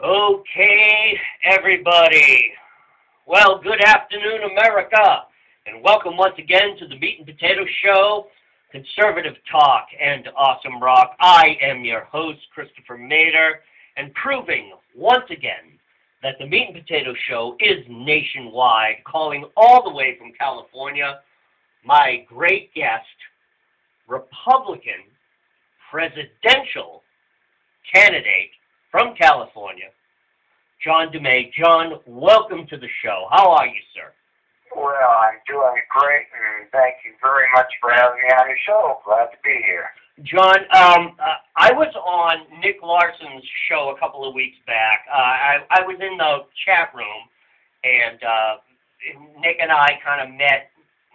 Okay, everybody. Well, good afternoon, America, and welcome once again to the Meat and Potato Show, conservative talk and awesome rock. I am your host, Christopher Mader, and proving once again that the Meat and Potato Show is nationwide, calling all the way from California, my great guest, Republican presidential candidate from California, John Dummett. John, welcome to the show. How are you, sir? Well, I'm doing great, and thank you very much for having me on your show. Glad to be here. John, I was on Nick Larson's show a couple of weeks back. I was in the chat room, and Nick and I kind of met,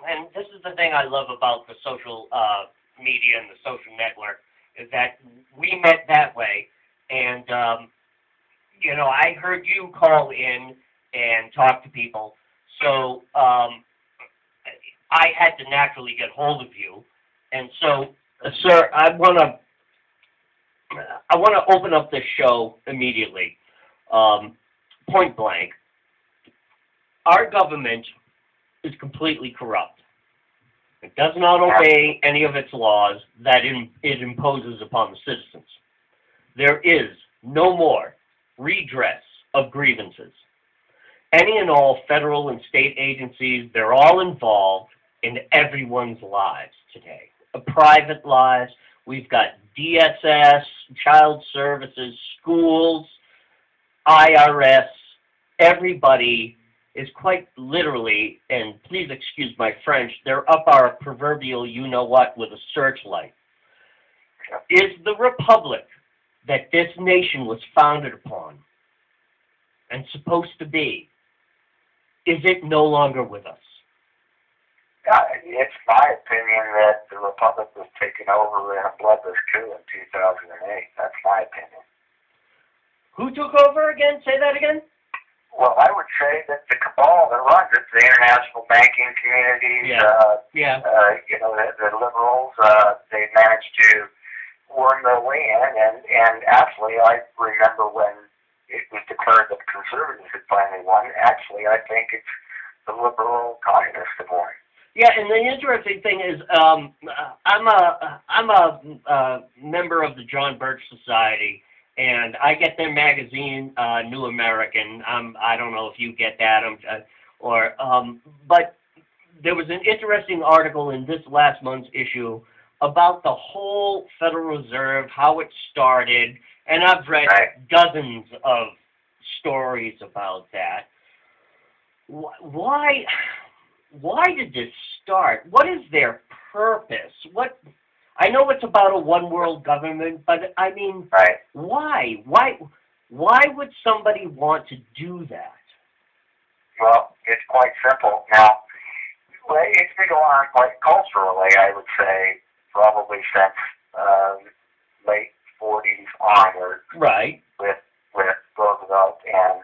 and this is the thing I love about the social media and the social network, is that we met that way, and I heard you call in and talk to people, so I had to naturally get hold of you. And so, sir, I want to open up this show immediately, point blank. Our government is completely corrupt. It does not obey any of its laws that it imposes upon the citizens. There is no more redress of grievances. Any and all federal and state agencies, they're all involved in everyone's lives today. Private lives, we've got DSS, child services, schools, IRS, everybody is quite literally, and please excuse my French, they're up our proverbial you-know-what with a searchlight. Is the republic that this nation was founded upon and supposed to be, is it no longer with us? It's my opinion that the republic was taken over in a bloodless coup in 2008. That's my opinion. Who took over again? Say that again? Well, I would say that the cabal that runs it, the international banking communities, the liberals, they managed to worm their way in, and actually, I remember when it was declared that the conservatives had finally won. Actually, I think it's the liberal communists that won. Yeah, and the interesting thing is, I'm a member of the John Birch Society, and I get their magazine, New American. I don't know if you get that, but there was an interesting article in this last month's issue about the whole Federal Reserve, how it started, and I've read dozens of stories about that. Why did this start? What is their purpose? I know it's about a one-world government, but I mean, why? Why would somebody want to do that? Well, it's quite simple. Now, it's been going on quite culturally, I would say, probably since late 40s onward. Right. With Roosevelt and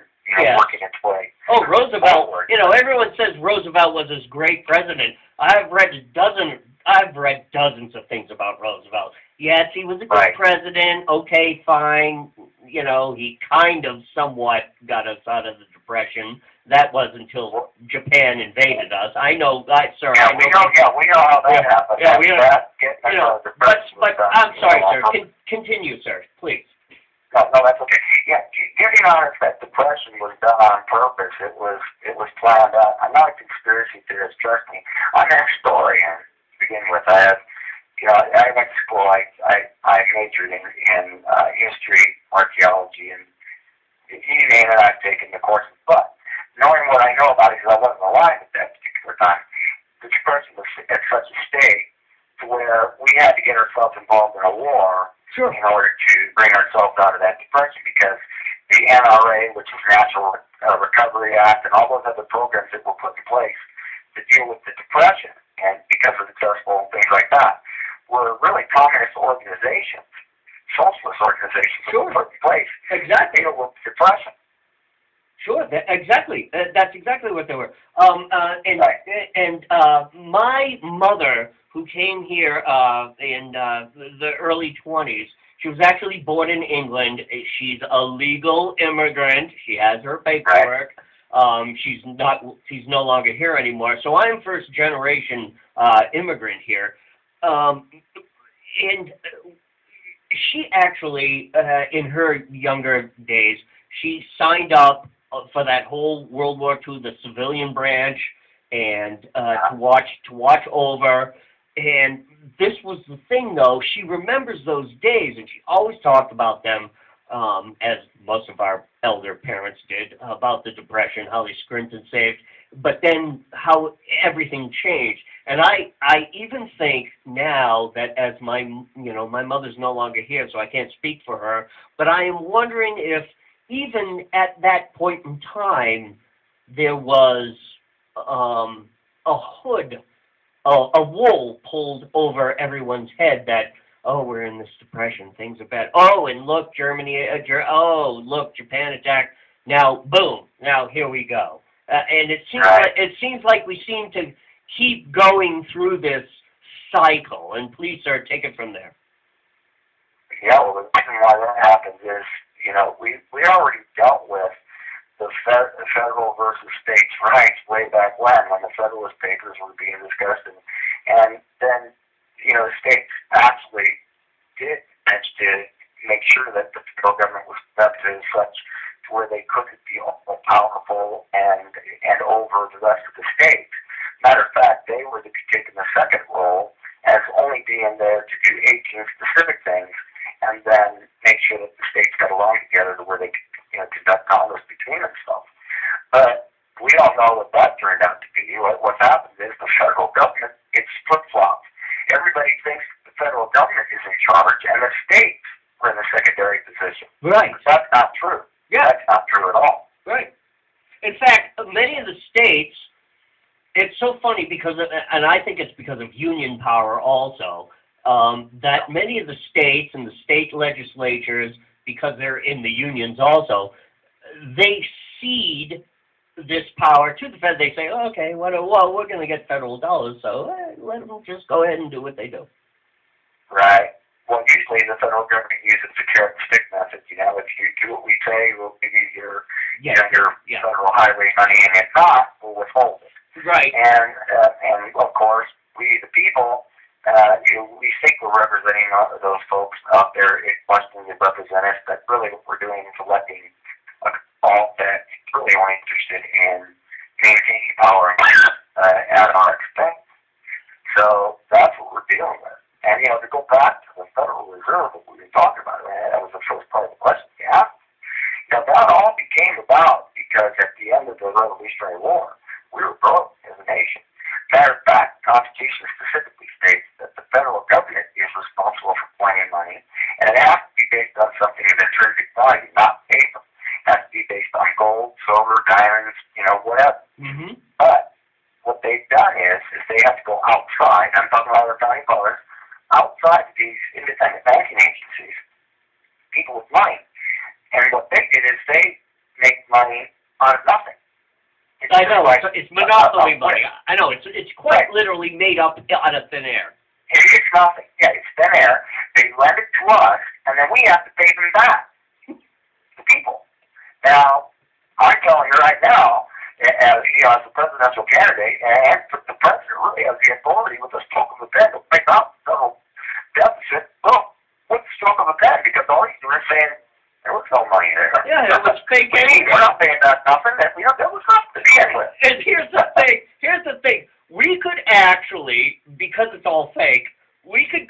working its way. Oh, Roosevelt! Forward. Everyone says Roosevelt was this great president. I've read dozens of things about Roosevelt. Yes, he was a good president. Okay, fine. He kind of somewhat got us out of the Depression. That was until Japan invaded us. I know, sir. Yeah, we know how that happened. Yeah, we know. But I'm sorry, sir. Continue, sir, please. No, that's okay. Yeah, getting honest, that Depression was done on purpose. It was planned out. I'm not a conspiracy theorist, trust me. I'm an historian to begin with. I went to school. I majored in history, archaeology, and you name it, I've taken the courses. But knowing what I know about it, because I wasn't alive at that particular time, the Depression was at such a state to where we had to get ourselves involved in a war. Sure. In order to bring ourselves out of that depression, because the NRA, which is National Recovery Act, and all those other programs that were put in place to deal with the depression, and because of the Dust Bowl and things like that, were really communist organizations, socialist organizations that were put in place to deal with depression. Sure, exactly. That's exactly what they were. My mother, who came here in the early 20s, She was actually born in England. She's a legal immigrant. She has her paperwork. She's no longer here anymore. So I'm first generation immigrant here. And she actually, in her younger days, she signed up for that whole World War II, the civilian branch, and to watch over. And this was the thing, though. She remembers those days, and she always talked about them, as most of our elder parents did, about the Depression, how they scrimped and saved, but then how everything changed. And I even think now that as my mother's no longer here, so I can't speak for her, but I am wondering if even at that point in time there was a hood, a wool pulled over everyone's head that, oh, we're in this depression, things are bad. Oh, and look, Germany, look, Japan attacked. Now, boom, now here we go. And it seems like we seem to keep going through this cycle. And please, sir, take it from there. Yeah, well, the reason why that happens is, we already dealt with the federal versus states' rights way back when the Federalist Papers were being discussed. And then, the states actually did manage to make sure that the federal government was conducted as such to where they couldn't be all powerful and over the rest of the states. Matter of fact, they were to be taking the second role as only being there to do 18 specific things and then make sure that the states got along together to where they could conduct commerce between themselves. But we all know what that turned out to be. What happened is the federal government gets flip-flopped. Everybody thinks the federal government is in charge and the states are in the secondary position. Right. But that's not true. Yeah. That's not true at all. Right. In fact, many of the states, it's so funny because, and I think it's because of union power also, that many of the states and the state legislatures, because they're in the unions also, they cede this power to the Fed. They say, oh, okay, well, we're going to get federal dollars, so let them just go ahead and do what they do. Right. Well, usually the federal government uses the carrot and stick method. If you do what we say, we'll give you your federal highway money, and if not, we'll withhold it. Right. And of course, we the people, we think we're representing those folks out there in Washington to represent us, but really what we're doing is electing all that's really only interested in maintaining power at our expense. So that's what we're dealing with. And, to go back to the Federal Reserve that we were talking about, that was the first part of the question you asked. That all became about because at the end of the Revolutionary War, we were broke as a nation. Matter of fact, the Constitution specifically states that the federal government is responsible for plenty of money, and it has to be based on something of intrinsic value, not paper. It has to be based on gold, silver, diamonds, whatever. Mm-hmm. But what they've done is they have to go outside. I'm talking about our founding fathers, outside of these independent banking agencies, people with money. And what they did is they make money out of nothing. I know, it's monopoly money. I know, it's quite literally made up out of thin air. It's nothing. Yeah, it's thin air. They lend it to us, and then we have to pay them back, the people. Now, I'm telling you right now, as a presidential candidate, and the president really has the authority with the stroke of a pen to make up the deficit. Well, with the stroke of a pen, because all he's doing is saying there was no money there. Yeah, it was fake anyway. We're not paying that nothing. There was nothing to begin with. And here's the thing. We could actually, because it's all fake, we could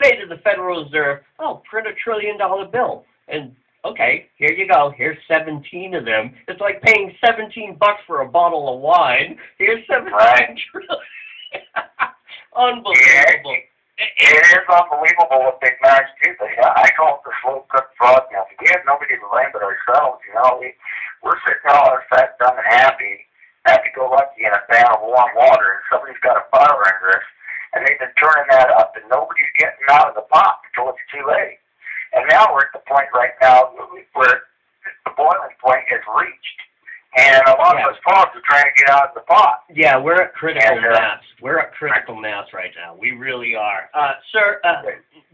say to the Federal Reserve, oh, print $1 trillion bill. And okay, here you go. Here's 17 of them. It's like paying $17 for a bottle of wine. Here's 17 trillion. Unbelievable. It is unbelievable what they've managed to do. I call it the slow cooked fraud method. We have nobody to blame but ourselves. We're sitting all our fat, dumb, and happy go lucky in a pan of warm water, and somebody's got a fire under us, and they've been turning that up, and nobody's getting out of the pot until it's too late. And now we're at the point right now where the boiling point is reached, And a lot of us folks are trying to get out of the pot. Yeah, we're at critical mass. We're at critical mass right now. We really are. Sir,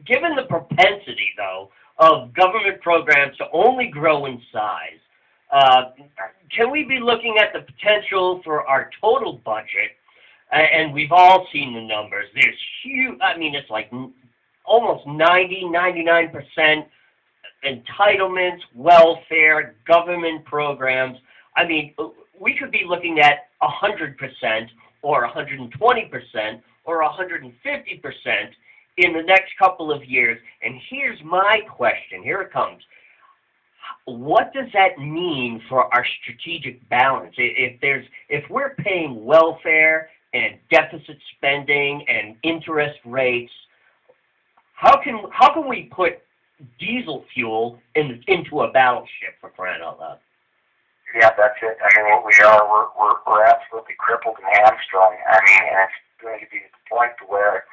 given the propensity, though, of government programs to only grow in size, can we be looking at the potential for our total budget? And we've all seen the numbers. There's huge, I mean, it's like almost 99% entitlements, welfare, government programs. I mean, we could be looking at 100% or 120% or 150% in the next couple of years. And here's my question. Here it comes. What does that mean for our strategic balance? If we're paying welfare and deficit spending and interest rates, how can we put diesel fuel into a battleship, for crying out loud? Yeah, that's it. I mean, what we are, we're absolutely crippled and hamstrung. I mean, and it's going to be to the point to where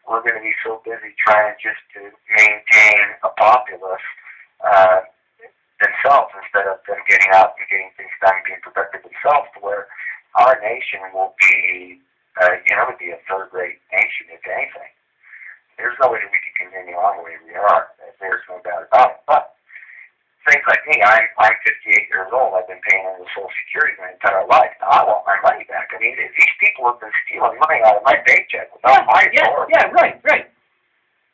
we're going to be so busy trying just to maintain a populace themselves instead of them getting out and getting things done, being productive themselves, to where our nation will be, to be a third-rate nation, if anything. There's no way that we can continue on the way we are. There's no doubt about it. But things like me, I'm 58 years old. I've been paying into Social Security my entire life. Now I want my money back. I mean, these people have been stealing money out of my paycheck without my authority. Yeah, right.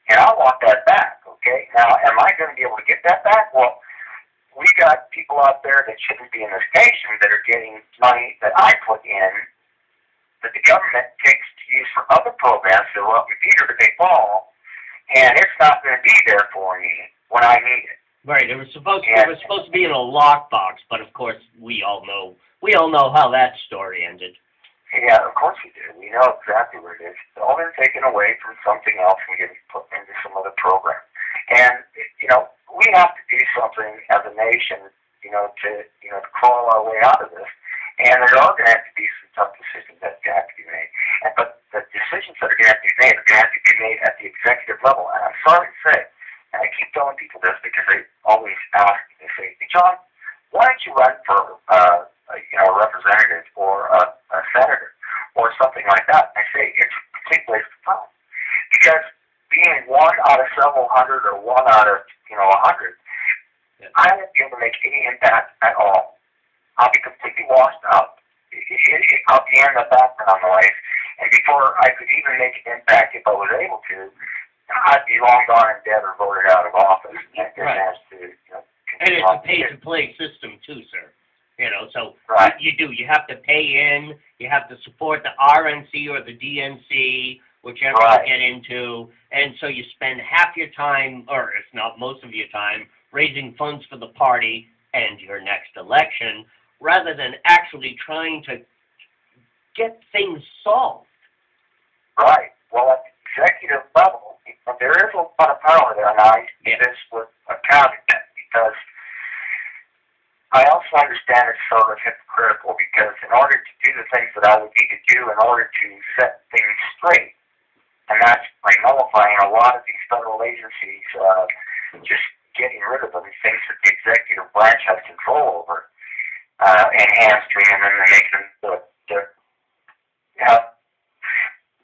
And I want that back, okay? Now, am I going to be able to get that back? Well, we got people out there that shouldn't be in this nation that are getting money that I put in that the government takes to use for other programs to help me Peter to pay Paul, and it's not going to be there for me when I need it. Right. It was supposed to be in a lockbox, but of course we all know how that story ended. Yeah, of course we do. We know exactly where it is. It's all been taken away from something else and getting put into some other program. And we have to do something as a nation, to crawl our way out of this. And there are going to have to be some tough decisions that have to be made. But the decisions that are going to have to be made are going to have to be made at the executive level. And I'm sorry to say, and I keep telling people this because they always ask me, they say, hey, John, why don't you run for a representative or a senator or something like that? And I say, it's a complete waste of time. Because being one out of several hundred or one out of 100, I won't be able to make any impact at all. I'll be completely washed out. I'll be in the background noise, and before I could even make an impact, if I was able to, I'd be long gone and dead or voted out of office. Right. And it's a pay-to-play system too, sir. So right. You have to pay in, you have to support the RNC or the DNC, whichever right. you get into, and so you spend half your time, or if not most of your time, raising funds for the party and your next election, rather than actually trying to get things solved. Right. Well, at the executive level, there is a lot of power there, and I see this with a caveat, because I also understand it's sort of hypocritical, because in order to do the things that I would need to do in order to set things straight, and that's by nullifying a lot of these federal agencies, just getting rid of them, things that the executive branch has control over, and hamstring them and make them do it.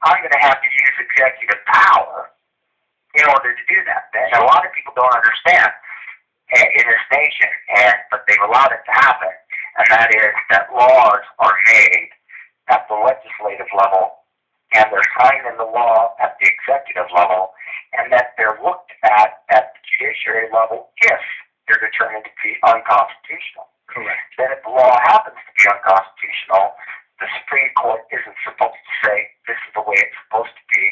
I'm going to have to use executive power in order to do that. And a lot of people don't understand in this nation, but they've allowed it to happen, and that is that laws are made at the legislative level, and they're signed into law at the executive level, and that they're looked at the judiciary level if they're determined to be unconstitutional. Correct. Then if the law happens to be unconstitutional, the Supreme Court isn't supposed to say, this is the way it's supposed to be,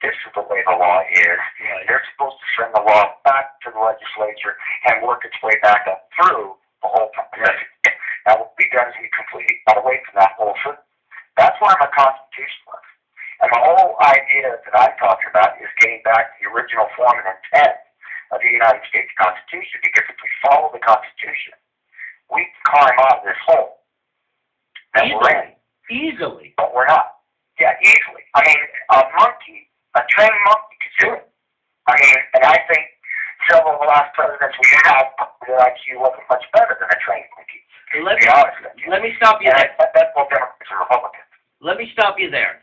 this is the way the law is. Right. They're supposed to send the law back to the legislature and work its way back up through the whole process. Right. Now, what we've done is we completely got away from that whole system. That's why I'm a constitutionalist. And the whole idea that I'm talking about is getting back to the original form and intent of the United States Constitution, because if we follow the Constitution, we can climb out of this hole that we're in. Easily. But we're not. Yeah, easily. I mean, a trained monkey could do it. I mean, and I think several of the last presidents we had, their IQ wasn't much better than a trained monkey. let be honest with you. me stop you And there. that's both Democrats and Republicans. Let me stop you there.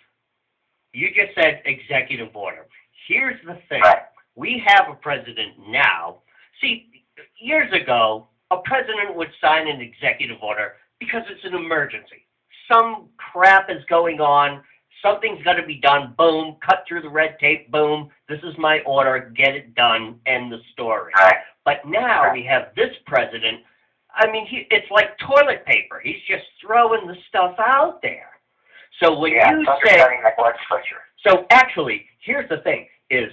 You just said executive order. Here's the thing. Right. We have a president now. See, years ago, a president would sign an executive order because it's an emergency. Some crap is going on. Something's got to be done. Boom. Cut through the red tape. Boom. This is my order. Get it done. End the story. Right. But now we have this president. I mean, it's like toilet paper. He's just throwing the stuff out there. So when you say, the legislature. so actually, here's the thing: is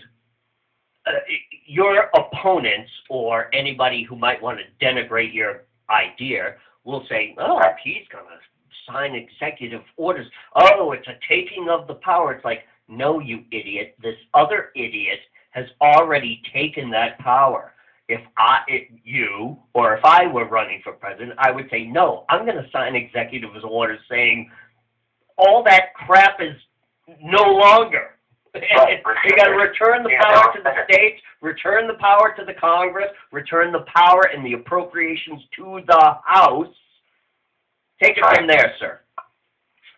your opponents or anybody who might want to denigrate your idea will say, "Oh, he's going to sign executive orders. Oh, it's a taking of the power." It's like, no, you idiot. This other idiot has already taken that power. If I were running for president, I would say, no, I'm going to sign executive orders saying all that crap is no longer. Right. You got to return the power to the states, return the power to the Congress, return the power and the appropriations to the House. Take it from there, sir.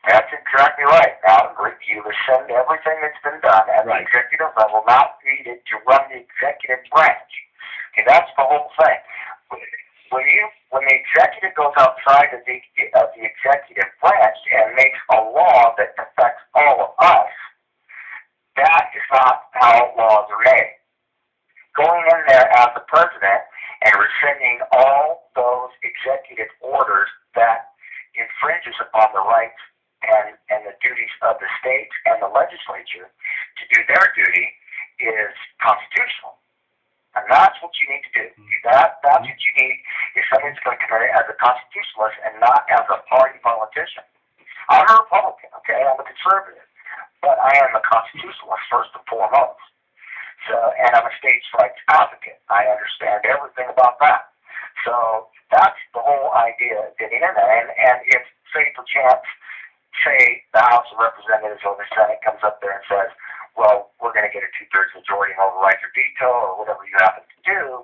That's exactly right. Now, you rescind everything that's been done at the executive level, not needed to run the executive branch. Okay, that's the whole thing. When the executive goes outside of the executive branch and makes a law that affects all of us, that is not how laws are made. Going in there as the president and rescinding all those executive orders that infringes upon the rights and the duties of the states and the legislature to do their duty is constitutional. And that's what you need to do. That's what you need if somebody's going to come in as a constitutionalist and not as a party politician. I'm a Republican, okay? I'm a conservative. But I am a constitutionalist first and foremost. So, and I'm a states' rights advocate. I understand everything about that. So that's the whole idea of getting in there. And if, say, perchance, the House of Representatives or the Senate comes up there and says, well, we're going to get a 2/3 majority and override your veto or whatever you happen to do,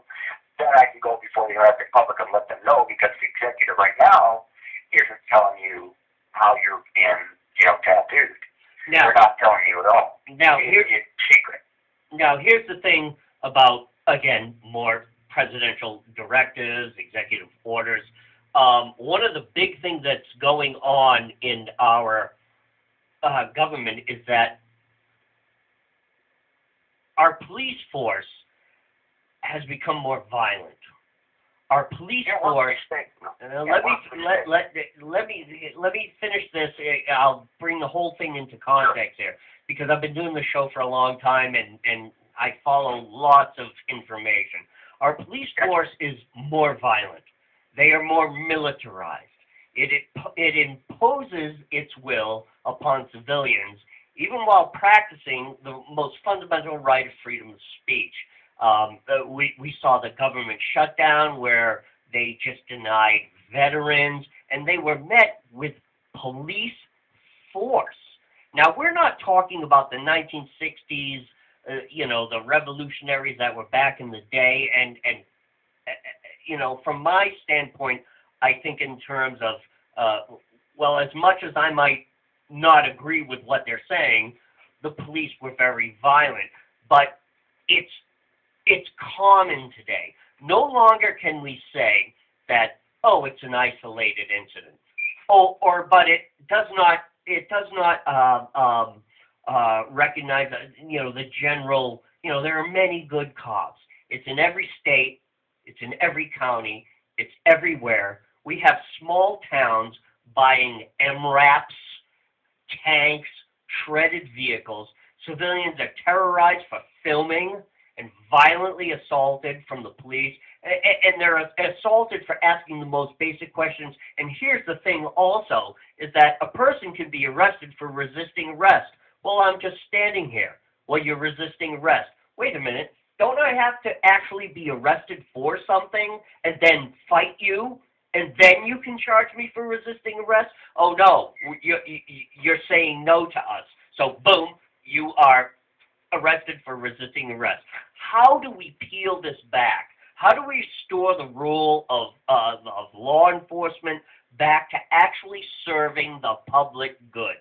then I can go before the American public and let them know, because the executive right now isn't telling you how you're being, tattooed. Now, they're not telling you at all. Now, it's secret. Now, here's the thing about, again, more presidential directives, executive orders. One of the big things that's going on in our government is that our police force has become more violent. Our police force. Let me finish this. I'll bring the whole thing into context here, because I've been doing the show for a long time and I follow lots of information. Our police force is more violent. They are more militarized. It imposes its will upon civilians, even while practicing the most fundamental right of freedom of speech. We saw the government shutdown where they just denied veterans, and they were met with police force. Now, we're not talking about the 1960s, the revolutionaries that were back in the day, and from my standpoint, I think in terms of, as much as I might not agree with what they're saying, the police were very violent. But it's common today. No longer can we say that, it's an isolated incident. But it does not recognize, the general, there are many good cops. It's in every state. It's in every county. It's everywhere. We have small towns buying MRAPs, tanks, shredded vehicles. Civilians are terrorized for filming and violently assaulted from the police. And they're assaulted for asking the most basic questions. And here's the thing also, is that a person can be arrested for resisting arrest. Well, I'm just standing here. Well, you're resisting arrest. Wait a minute. Don't I have to actually be arrested for something and then fight you? And then you can charge me for resisting arrest? Oh, no. You're saying no to us. So, boom, you are arrested for resisting arrest. How do we peel this back? how do we restore the role of law enforcement back to actually serving the public good?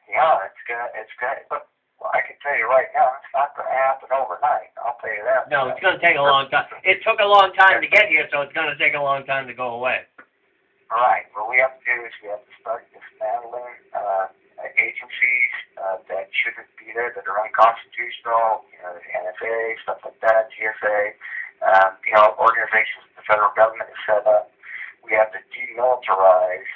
Yeah, it's good. But well, I can tell you right now, it's not going to happen overnight. I'll tell you that. No, it's going to take a long time. It took a long time to get here, so it's going to take a long time to go away. All right. What we have to do is we have to start dismantling agencies that shouldn't be there, that are unconstitutional, the NSA, stuff like that, GSA, organizations that the federal government has set up. We have to demilitarize,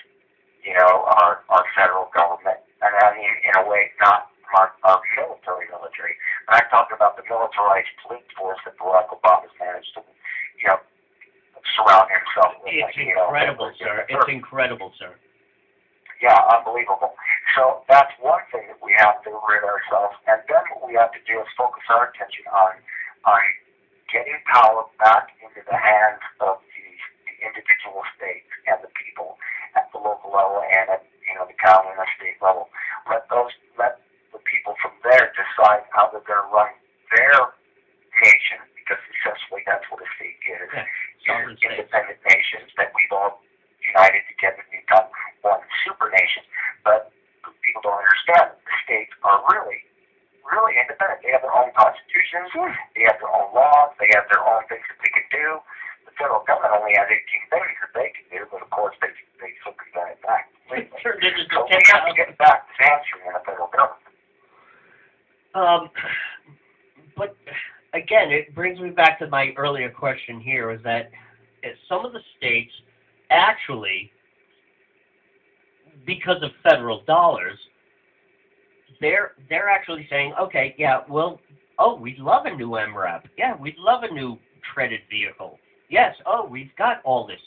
our federal government. And I mean, in a way, not our military. And I'm talking about the militarized police force that Barack Obama's managed to, surround himself with. It's incredible, sir. It's incredible, sir. Yeah, unbelievable. So that's one thing that we have to rid ourselves. And then what we have to do is focus our attention on getting power back into the hands of the individual states and the people at the local level and at the county and the state level. Let the people from there decide how they're going to run their nation, because essentially that's what a state is. Yeah, independent nations that we've all united together to become one super nation. But people don't understand that the states are really, really independent. They have their own constitutions, they have their own laws, they have their own things that they can do. The federal government only has 18 things that they can do, but of course they took that back. Sure, so we have to get back to answering in the federal government. But again, it brings me back to my earlier question here, is that some of the states actually, because of federal dollars, they're actually saying, okay, yeah, well, we'd love a new MRAP. Yeah, we'd love a new treaded vehicle. Yes, we've got all this.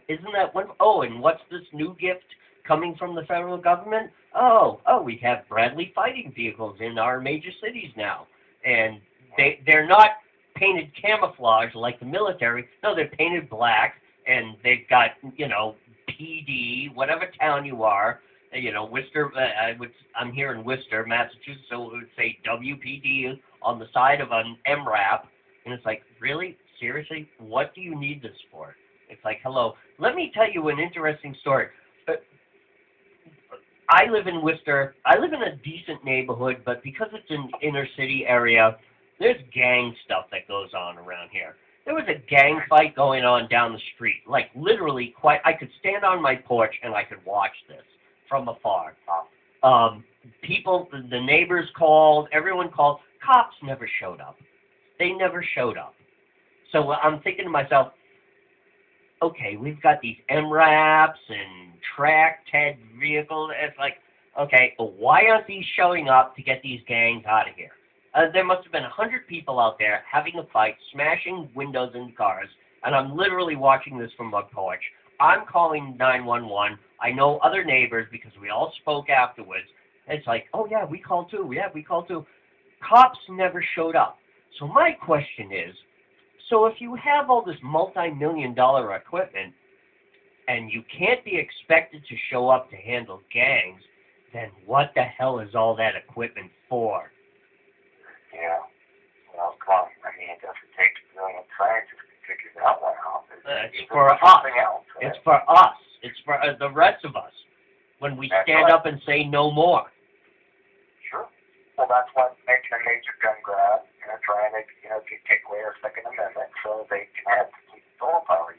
Isn't that one? And what's this new gift coming from the federal government? We have Bradley fighting vehicles in our major cities now. And they're not painted camouflage like the military. No, they're painted black, and they've got, PD, whatever town you are. Worcester, I'm here in Worcester, Massachusetts, so it would say WPD on the side of an MRAP. And it's like, really? Seriously? What do you need this for? It's like, hello. Let me tell you an interesting story. I live in Worcester. I live in a decent neighborhood, but because it's an inner city area, there's gang stuff that goes on around here. There was a gang fight going on down the street. Like, literally, I could stand on my porch and I could watch this from afar. People, the neighbors called, everyone called. Cops never showed up. They never showed up. So I'm thinking to myself, okay, we've got these MRAPs and track-TED vehicles. It's like, okay, why aren't these showing up to get these gangs out of here? There must have been 100 people out there having a fight, smashing windows in cars, and I'm literally watching this from my porch. I'm calling 911. I know other neighbors because we all spoke afterwards. It's like, oh, yeah, we called too. Yeah, we called too. Cops never showed up. So my question is, so if you have all this multi-million-dollar equipment and you can't be expected to show up to handle gangs, then what the hell is all that equipment for? Yeah. Well, come on. I mean, it doesn't take brilliant scientists to figure that one out. It's for us. Else, right? It's for us. It's for the rest of us when we stand up and say no more. Sure. Well, that's why making a major gun grab, trying to, take away our Second Amendment so they can have complete control power.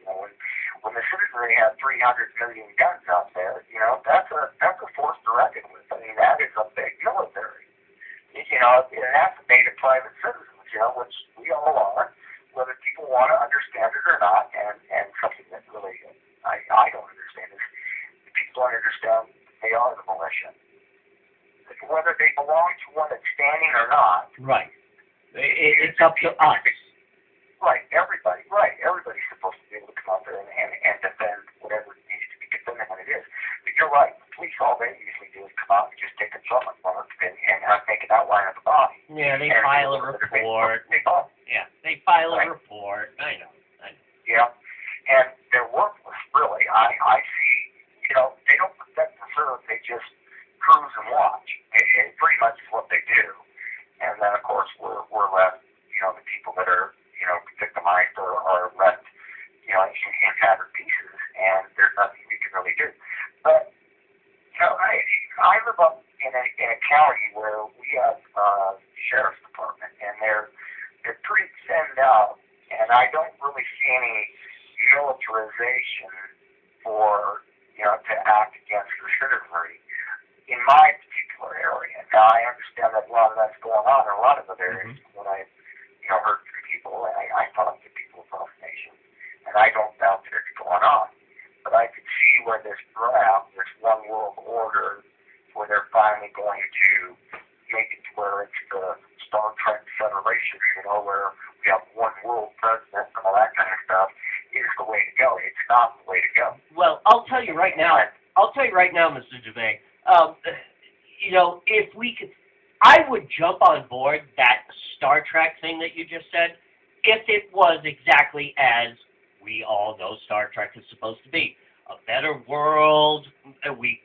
When the citizenry have 300 million guns out there, that's a force to reckon with. I mean, that is a big military. And that's a native private citizens, which we all are, whether people want to understand it or not. And something that really I don't understand is the people don't understand they are the militia. Whether they belong to one that's standing or not. Right. It's up to us. Right. Everybody. Right. Everybody's supposed to be able to come out there and defend whatever needs to be defended when it is. But you're right. The police, all they usually do is come out and just take a drum and make an outline of the body. Yeah, they file a report. Yeah, they file a report. I know. Yeah. And they're worthless, really. I see, they don't protect the serve. They just cruise and watch. It pretty much is what they do. And then, of course, we're left, the people that are, victimized county where we have sheriff's department, and they're pretty thinned out, and I don't really see any militarization for to act against the citizenry in my particular area. Now I understand that a lot of that's going on in a lot of other areas. When I heard from people, and I talk to people across the nation, and I don't doubt that it's going on. But I could see where this draft, this one world order, where they're finally going to make it to where it's the Star Trek Federation, where we have one world president and all that kind of stuff, is the way to go. It's not the way to go. Well, I'll tell you right now, Mr. Dummett, if we could, I would jump on board that Star Trek thing that you just said, if it was exactly as we all know Star Trek is supposed to be. A better world, we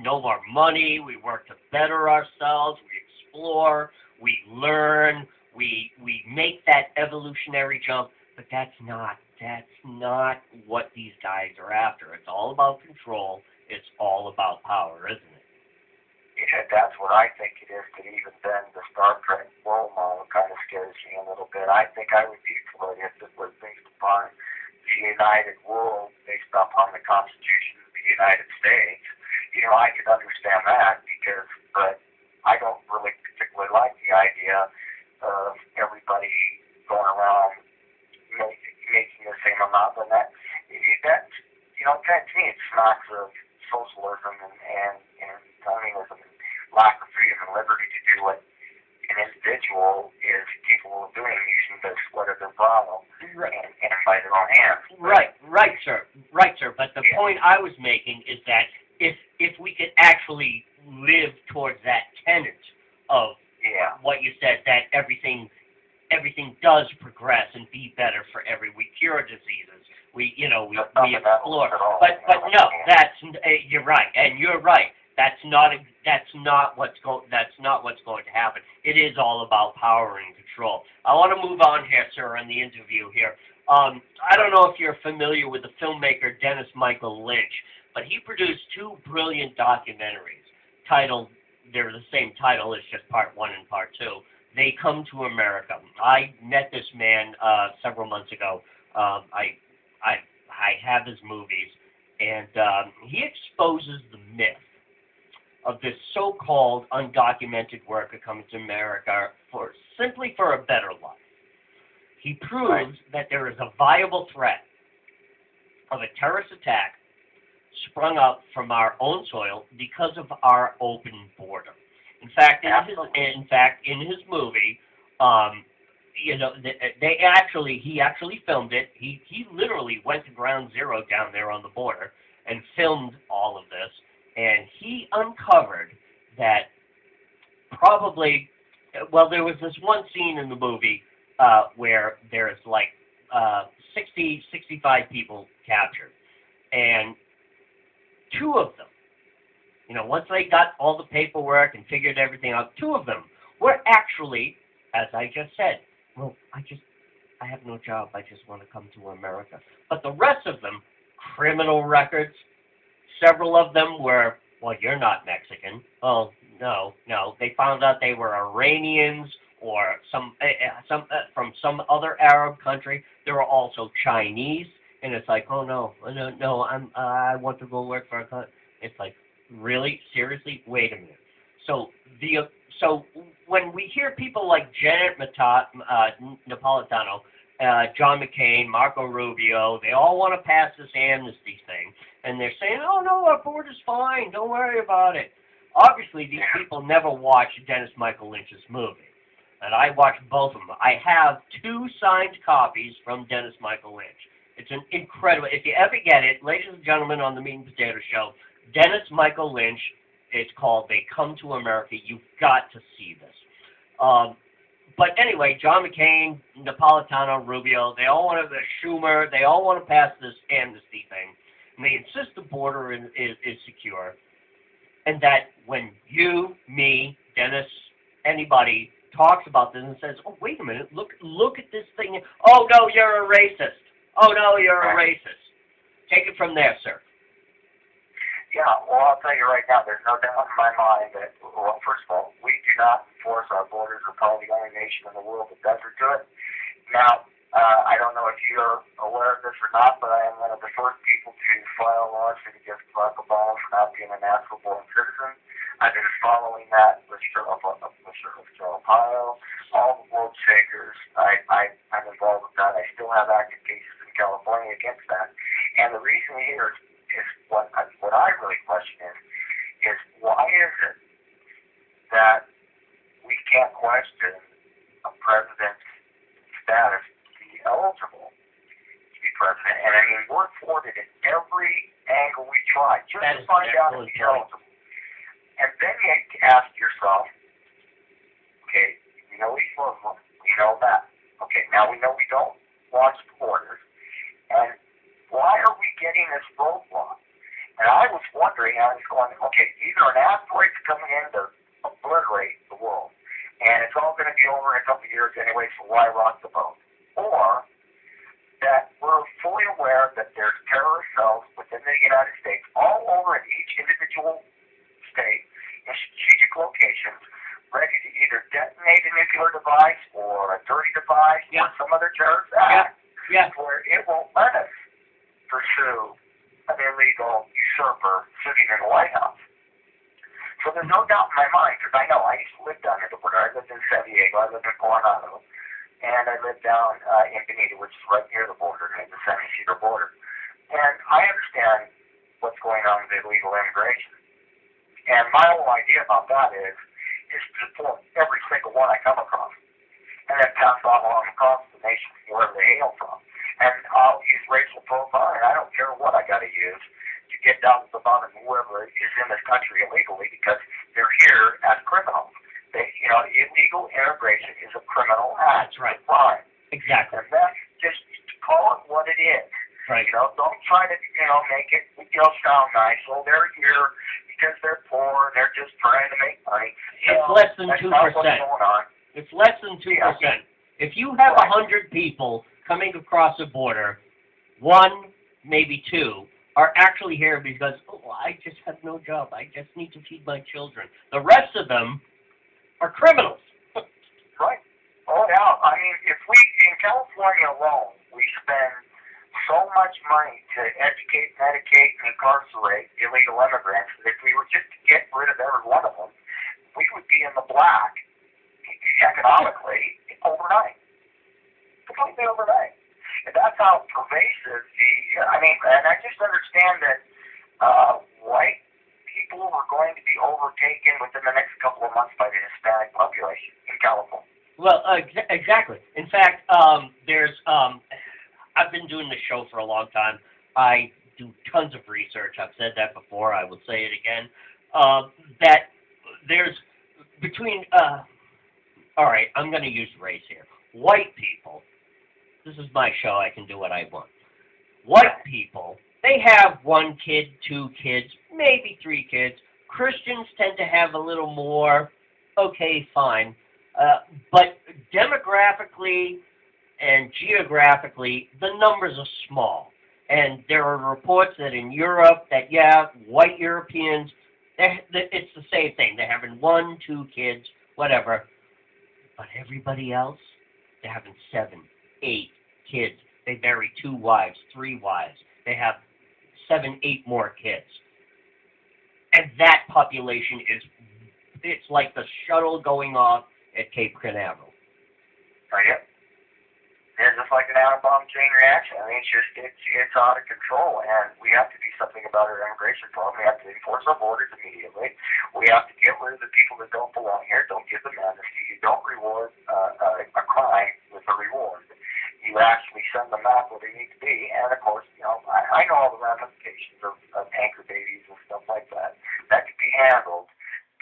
know our money, we work to better ourselves, we explore, we learn, we make that evolutionary jump, but that's not what these guys are after. It's all about control, it's all about power, isn't it? Yeah, that's what I think it is, but even then the Star Trek world model kind of scares me a little bit. I think I would be for it if it was based upon the United World, based upon the Constitution of the United States. I could understand that but I don't really particularly like the idea of everybody going around making the same amount. And to me, it smacks of socialism and communism and lack of freedom and liberty to do what an individual is capable of doing using the sweat of their brow and by their own hands. Right, sir. But the point I was making is that if we could actually live towards that tenet of what you said, that everything does progress and be better for we cure diseases. We explore. But no, you're right, and you're right. That's not what's going to happen. It is all about power and control. I want to move on here, sir, in the interview here. I don't know if you're familiar with the filmmaker Dennis Michael Lynch, but he produced two brilliant documentaries titled, they're the same title, it's just part one and part two. They Come to America. I met this man several months ago. I have his movies, and he exposes the myth of this so-called undocumented worker coming to America simply for a better life. He proves that there is a viable threat of a terrorist attack sprung up from our own soil because of our open border. In fact, in his movie, he actually filmed it. He literally went to ground zero down there on the border and filmed all of this. And he uncovered that there was this one scene in the movie where there's 65 people captured. And two of them, once they got all the paperwork and figured everything out, two of them were actually, as I just said, well, I have no job, I just want to come to America. But the rest of them, criminal records, several of them were, well, you're not Mexican. Oh, no. They found out they were Iranians or some from some other Arab country. There were also Chinese, and it's like, oh no, I want to go work for a country. It's like, really, seriously, wait a minute. So when we hear people like Janet Napolitano, John McCain, Marco Rubio, they all want to pass this amnesty thing, and they're saying, oh no, our border's fine, don't worry about it. Obviously, these people never watched Dennis Michael Lynch's movie, and I watched both of them. I have 2 signed copies from Dennis Michael Lynch. It's an incredible, if you ever get it, ladies and gentlemen, on the Meat and Potato Show, Dennis Michael Lynch, it's called They Come to America. You've got to see this. But anyway, John McCain, Napolitano, Rubio, they all want to, Schumer, they all want to pass this amnesty thing. And they insist the border is secure. And that when you, me, Dennis, anybody talks about this and says, oh, wait a minute, look at this thing. Oh, no, you're a racist. Oh, no, you're a racist. Take it from there, sir. Yeah, well, I'll tell you right now, there's no doubt in my mind that, well, first of all, we do not enforce our borders. We're probably the only nation in the world that doesn't do it. Now, I don't know if you're aware of this or not, but I am one of the first people to file a lawsuit against Barack Obama for not being a natural-born citizen. I've been following that with Ohio, all the world shakers. I'm involved with that. I still have active cases in California against that. And the reason here is what I really question is why is it that we can't question a president's status to be eligible to be president? And I mean, we're thwarted at every angle we try just to find out if he's eligible. And then you ask yourself, okay, we know he's Muslim, we know that. Okay, now we know we don't watch the borders. And why are we getting this roadblock? And I was wondering, I was going, okay, either an asteroid's coming in to obliterate the world, and it's all going to be over in a couple of years anyway, so why rock the boat? Or that we're fully aware that there's terrorist cells within the United States, all over in each individual state, in strategic locations, ready to either detonate a nuclear device or a dirty device or some other terrorist act, where it won't let us pursue an illegal usurper sitting in the White House. So there's no doubt in my mind, because I know I used to live down at the border. I lived in San Diego, I lived in Coronado, and I lived down in Benita, which is right near the border, near the San Ysidro border. And I understand what's going on with illegal immigration. And my whole idea about that is to deport every single one I come across, and then pass on along across the nation wherever they hail from. And I'll use racial profiling, and I don't care what I got to use to get down to the bottom of whoever is in this country illegally, because they're here as criminals. Illegal immigration is a criminal act. That's right. Crime. Exactly. And that's just call it what it is. Right. Don't try to, make it, sound nice. Oh, they're here because they're poor and they're just trying to make money. It's less than 2%. It's less than 2%. Yeah. If you have 100 people coming across a border, 1, maybe 2, are actually here because, I just have no job. I just need to feed my children. The rest of them are criminals. Right. Oh, yeah. I mean, in California alone, we spend so much money to educate, medicate, and incarcerate illegal immigrants that if we were just to get rid of every one of them, we would be in the black economically overnight. Completely overnight. And that's how pervasive and I just understand that white people are going to be overtaken within the next couple of months by the Hispanic population in California. Well, exactly. In fact, I've been doing this show for a long time. I do tons of research. I've said that before. I will say it again. That there's between, all right, I'm going to use race here. White people, this is my show. I can do what I want. White people, they have 1 kid, 2 kids, maybe 3 kids. Christians tend to have a little more. Okay, fine. But demographically and geographically, the numbers are small. And there are reports that in Europe that, white Europeans, it's the same thing. They're having 1, 2 kids, whatever. But everybody else, they're having 7, 8 kids. They marry 2 wives, 3 wives. They have 7, 8 more kids. And that population it's like the shuttle going off at Cape Canaveral. Right. Yep. It's just like an atom bomb chain reaction. I mean, it's out of control, and we have to do something about our immigration problem. We have to enforce our borders immediately. We have to get rid of the people that don't belong here. Don't give them amnesty. You don't reward a crime with a reward. You actually send them out where they need to be, and of course, I know all the ramifications of anchor babies and stuff like that. That could be handled,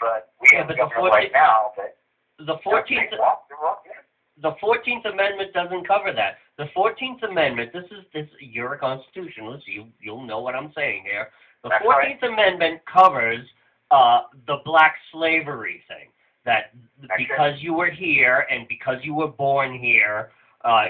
but we have a government right now that the 14th. The 14th Amendment doesn't cover that. The 14th Amendment, you're a constitutionalist, you'll know what I'm saying here. The 14th Amendment covers the black slavery thing, that because you were here and because you were born here,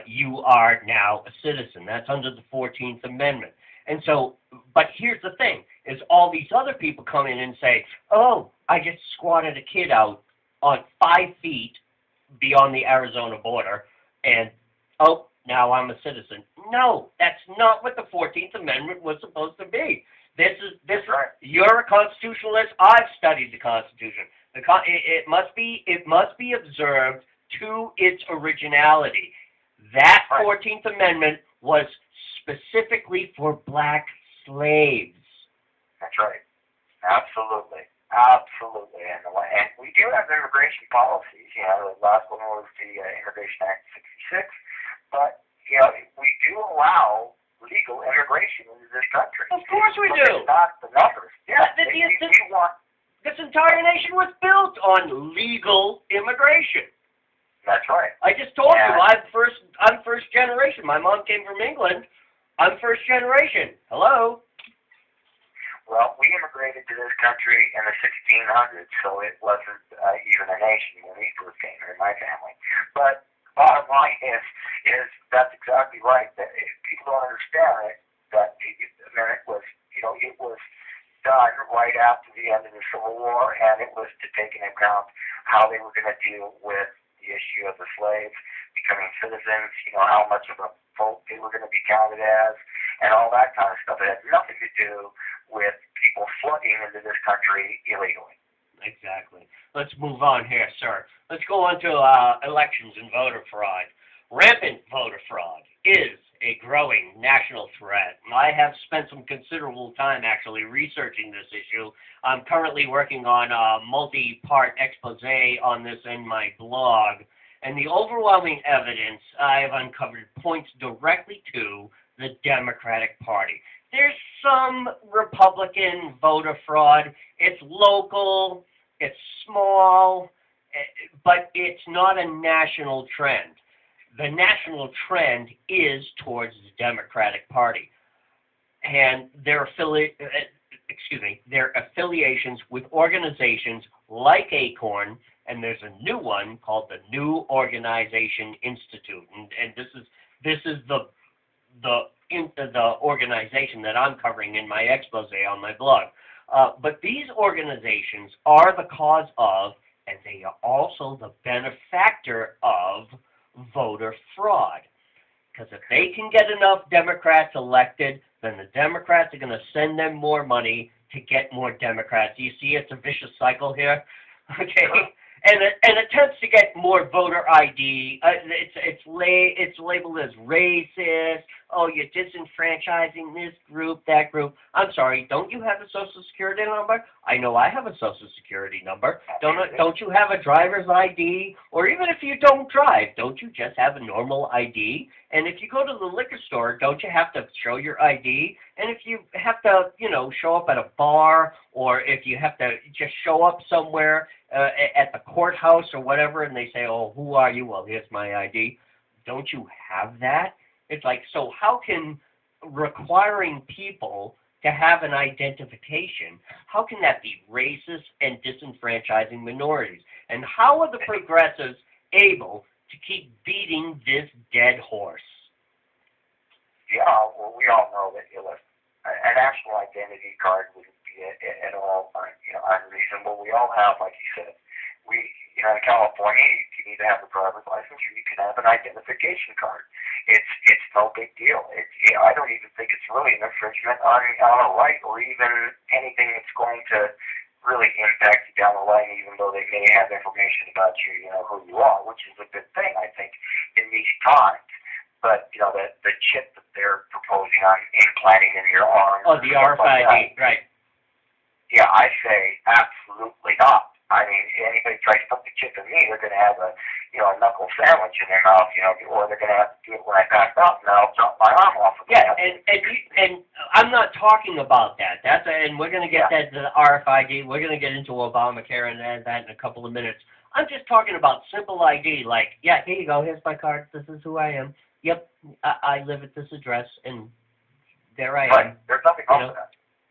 you are now a citizen. That's under the 14th Amendment. And so, but here's the thing, is all these other people come in and say, oh, I just squatted a kid out on 5 feet beyond the Arizona border, and, oh, now I'm a citizen. No, that's not what the 14th Amendment was supposed to be. This is right. You're a constitutionalist. I've studied the Constitution. It must be observed to its originality. That 14th Amendment was specifically for black slaves. That's right. Absolutely. Absolutely. And we do have immigration policies. You know, the last one was the Immigration Act of '66. But, you know, we do allow legal immigration into this country. Of course we do. It's not the numbers. Yeah, this entire nation was built on legal immigration. That's right. I just told you, I'm first generation. My mom came from England. I'm first generation. Hello? Well, we immigrated to this country in the 1600s, so it wasn't even a nation when we first came here, my family. But bottom line is that's exactly right. That if people don't understand it, that the amendment was, you know, it was done right after the end of the Civil War, and it was to take into account how they were going to deal with the issue of the slaves becoming citizens, you know, how much of a vote they were going to be counted as, and all that kind of stuff. It had nothing to do with people flooding into this country illegally. Exactly. Let's move on here, sir. Let's go on to elections and voter fraud. Rampant voter fraud is a growing national threat. I have spent some considerable time actually researching this issue. I'm currently working on a multi-part expose on this in my blog, and the overwhelming evidence I have uncovered points directly to the Democratic Party. There's some Republican voter fraud. It's local, it's small, but it's not a national trend. The national trend is towards the Democratic Party and their affiliations with organizations like ACORN, and there's a new one called the New Organization Institute, and this is the organization that I'm covering in my expose on my blog. But these organizations are the cause of, and they are also the benefactor of, voter fraud. Because if they can get enough Democrats elected, then the Democrats are going to send them more money to get more Democrats. You see, it's a vicious cycle here. Okay? And attempts to get more voter ID, it's labeled as racist. Oh, you're disenfranchising this group, that group. I'm sorry, don't you have a Social Security number? I know I have a Social Security number. Don't you have a driver's ID? Or even if you don't drive, don't you just have a normal ID? And if you go to the liquor store, don't you have to show your ID? And if you have to, show up at a bar, or if you have to just show up somewhere at the courthouse or whatever, and they say, oh, who are you? Well, here's my ID. Don't you have that? It's like, so how can requiring people to have an identification, how can that be racist and disenfranchising minorities? And how are the progressives able to keep beating this dead horse? Yeah, well, we all know that a national identity card wouldn't be at all unreasonable. We all have, like you said, in California, you can either have a driver's license or you can have an identification card. It's no big deal. I don't even think it's really an infringement on a right or even anything that's going to really impact you down the line, even though they may have information about you, who you are, which is a good thing, I think, in these times. But, the chip that they're proposing on implanting in your arm. Oh, the RFID, right. Yeah, I say absolutely not. I mean, anybody tries to put the chip in me, they're going to have a knuckle sandwich in their mouth, or they're going to have to do it when I pass out, and I'll chop my arm off. Yeah, and I'm not talking about that. And we're going to get that to the RFID. We're going to get into Obamacare and that in a couple of minutes. I'm just talking about simple ID, like, yeah, here you go, here's my card, this is who I am. Yep, I live at this address, and there I am. Right, there's nothing wrong with that.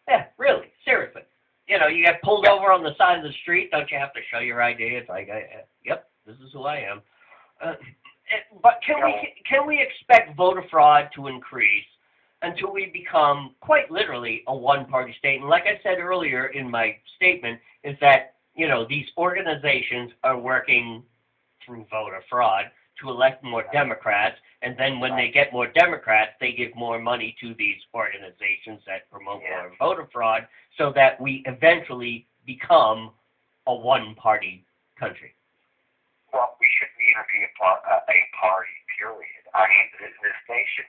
Yeah, really, seriously. You get pulled over on the side of the street, don't you have to show your ID? It's like, yep, this is who I am. But can we expect voter fraud to increase until we become quite literally a one-party state. And like I said earlier in my statement, is that, these organizations are working through voter fraud to elect more Democrats, and then when they get more Democrats, they give more money to these organizations that promote more voter fraud, so that we eventually become a one-party country. Well, we shouldn't even be a party, period. I mean, this nation,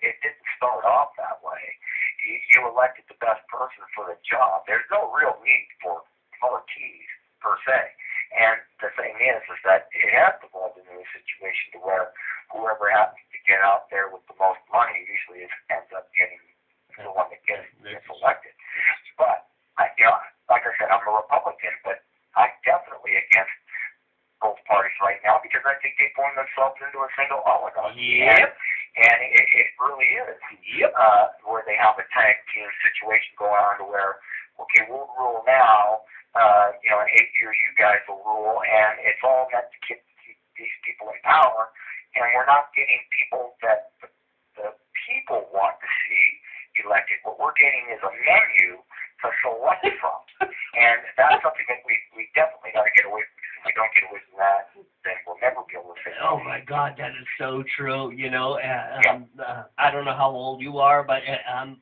it didn't start off that way. You elected the best person for the job. There's no real need for parties, per se. And the thing is that it has evolved into a situation to where whoever happens to get out there with the most money usually ends up getting the one that gets elected. But, like I said, I'm a Republican, but I'm definitely against both parties right now because I think they form themselves into a single oligarchy. Yep. And it really is. Yep. Where they have a tag team situation going on to where, okay, we'll rule now, in 8 years you guys will rule, and it's all meant to keep these people in power, and we're not getting people that the people want to see elected. What we're getting is a menu to select from, and that's something that we definitely got to get away from. If we don't get away from that, then we'll never be able to fix it. Oh my God, that is so true. I don't know how old you are, but I'm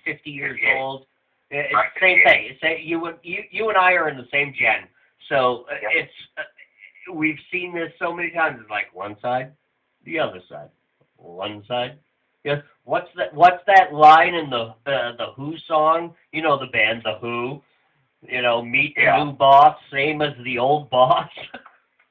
50 years old. It's the same thing. You and I are in the same gen, so it's we've seen this so many times. It's like one side, the other side, one side. Yes. What's that line in the Who song? The band The Who. Meet the new boss, same as the old boss.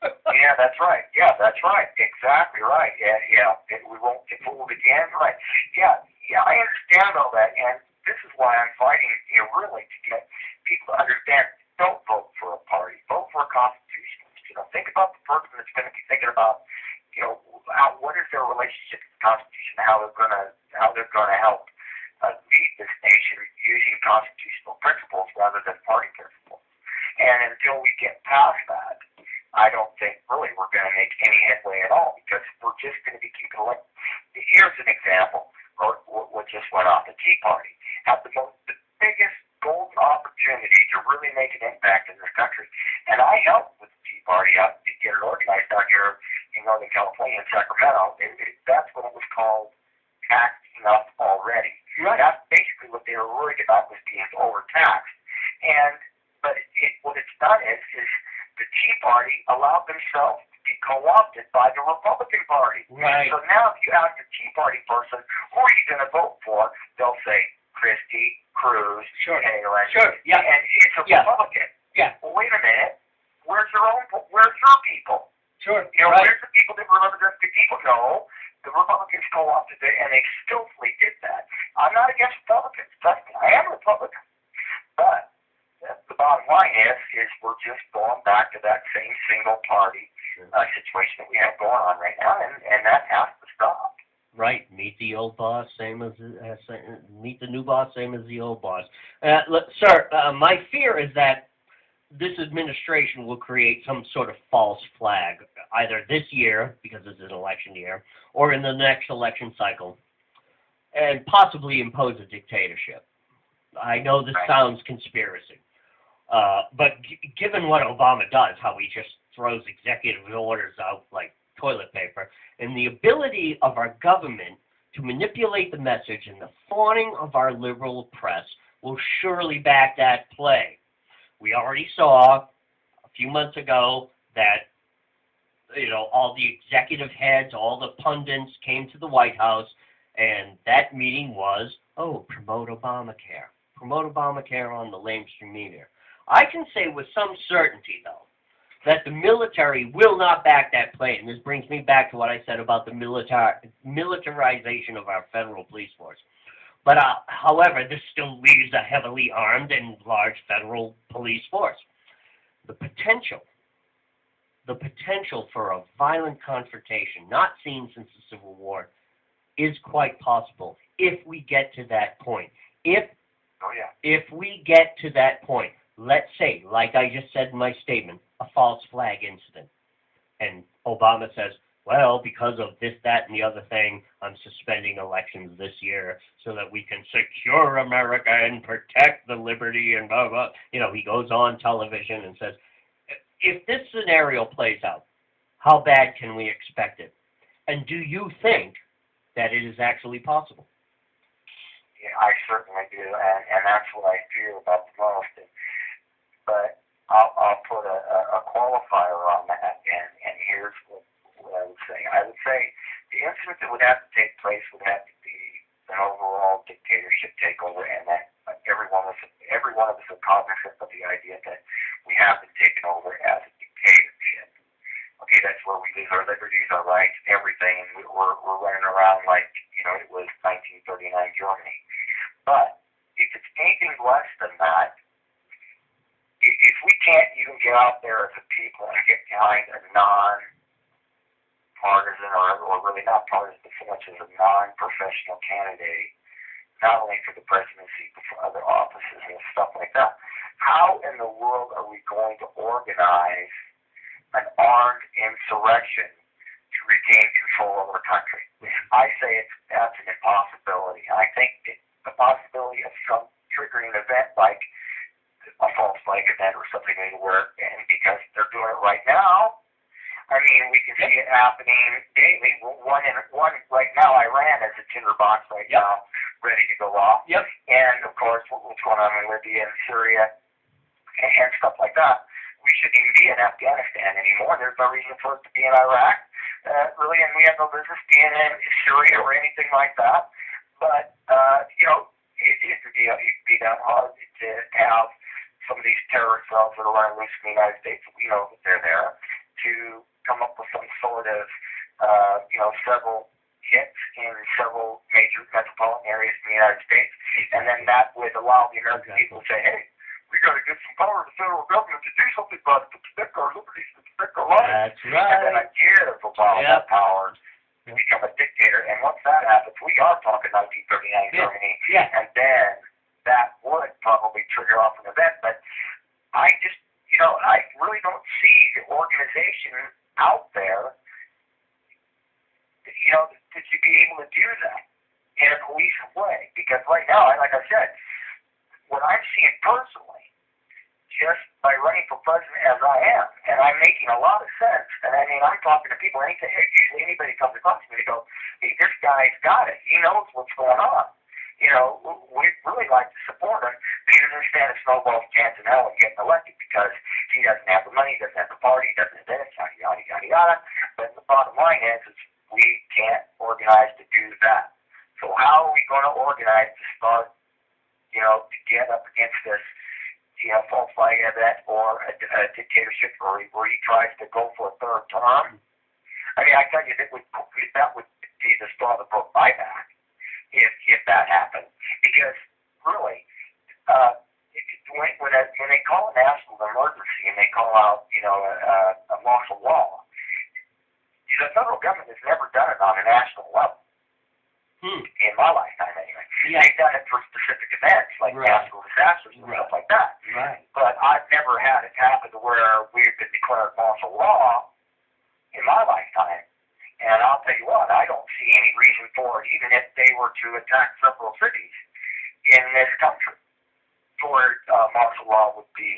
Yeah, that's right. Yeah, that's right. Exactly right. Yeah. We won't get fooled again. Right. Yeah. I understand all that, and this is why I'm fighting, really to get people to understand. Don't vote for a party. Vote for a constitutionalist. Think about the person that's going to be thinking about, what is their relationship to the Constitution, how they're going to help lead this nation using constitutional principles rather than party principles. And until we get past that, I don't think really we're going to make any headway at all because we're just going to be keeping elected. Here's an example. What just went off, the Tea Party had the biggest golden opportunity to really make an impact in this country. And I helped with the Tea Party out to get it organized out here in Northern California in Sacramento. That's what it was called, taxed enough already. Right. That's basically what they were worried about, was being overtaxed. But what it's done is the Tea Party allowed themselves to be co-opted by the Republican Party. Right. So now if you have your Tea Party person, who are you going to vote for? They'll say Christie, Cruz, Taylor. Sure. Yeah. And it's a Republican. Yeah. Well, wait a minute. Where's your people? Sure. Where's the people that represent the people? No. The Republicans co-opted it, and they skillfully did that. I'm not against Republicans. Trust me, I am a Republican. But the bottom line is we're just going back to that same single-party situation that we have going on right now, and that has to stop. Right. Meet the old boss, meet the new boss, same as the old boss. Sir, my fear is that this administration will create some sort of false flag, either this year, because it's an election year, or in the next election cycle, and possibly impose a dictatorship. I know this sounds conspiracy, but given what Obama does, how he just throws executive orders out like toilet paper, and the ability of our government to manipulate the message and the fawning of our liberal press will surely back that play. We already saw a few months ago that, all the executive heads, all the pundits came to the White House, and that meeting was, promote Obamacare. Promote Obamacare on the lamestream media. I can say with some certainty, though, that the military will not back that play. And this brings me back to what I said about the militarization of our federal police force. But, however, this still leaves a heavily armed and large federal police force. The potential for a violent confrontation, not seen since the Civil War, is quite possible if we get to that point. If we get to that point, let's say, like I just said in my statement, a false flag incident, and Obama says, well, because of this, that, and the other thing, I'm suspending elections this year so that we can secure America and protect the liberty and blah, blah. You know, he goes on television and says, if this scenario plays out, how bad can we expect it? And do you think that it is actually possible? Yeah, I certainly do, and that's what I fear about the most. But I'll put a qualifier on that, and here's what I would say. I would say the incident that would have to take place would have to be an overall dictatorship takeover, and that every one of us are cognizant of the idea that we have been taken over as a dictatorship. Okay, that's where we lose our liberties, our rights, everything. We're running around like, it was 1939 Germany. But if it's anything less than that, if we can't even get out there as a people and get behind a non-partisan or really not partisan, but so much as a non-professional candidate, not only for the presidency but for other offices and stuff like that, how in the world are we going to organize an armed insurrection to regain control of our country? I say that's an impossibility. I think the possibility of some triggering event like a false flag event or something where, and because they're doing it right now, I mean, we can see it happening daily. One right now, Iran is a tinderbox right now, ready to go off. And of course, what's going on in Libya and Syria and stuff like that. We shouldn't even be in Afghanistan anymore. There's no reason for us to be in Iraq, really, and we have no business being in Syria or anything like that. But, it'd be that hard to have some of these terrorist cells that are running loose in the United States. We know that they're there, to come up with some sort of, several hits in several major metropolitan areas in the United States, and then that would allow the American people to say, hey, we got to get some power to the federal government to do something about it, to protect our liberties, to protect our lives. That's right. And then I give Obama that power to become a dictator. And once that happens, we are talking 1939 Germany. And then that would probably trigger off an event. But I just, I really don't see the organization out there, to be able to do that in a cohesive way. Because right now, like I said, what I'm seeing personally, just by running for president as I am, and I'm making a lot of sense, and I mean, I'm talking to people, usually anybody comes across me, they go, hey, this guy's got it. He knows what's going on. We'd really like to support him, but he doesn't stand a snowball's chance in hell of getting elected because he doesn't have the money, he doesn't have the party, he doesn't have this, yada, yada, yada, yada. But the bottom line is we can't organize to do that. So how are we going to organize to start, to get up against this, false flag event or a dictatorship where he tries to go for a third term? I mean, I tell you, that would be the straw that broke my back if that happened. Because really, when they call a national emergency and they call out, a martial law, the federal government has never done it on a national level. In my lifetime, anyway. They've done it for specific events like natural disasters and stuff like that. But I've never had it happen to where we've been declared martial law in my lifetime. And I'll tell you what, I don't see any reason for it, even if they were to attack several cities in this country, where martial law would be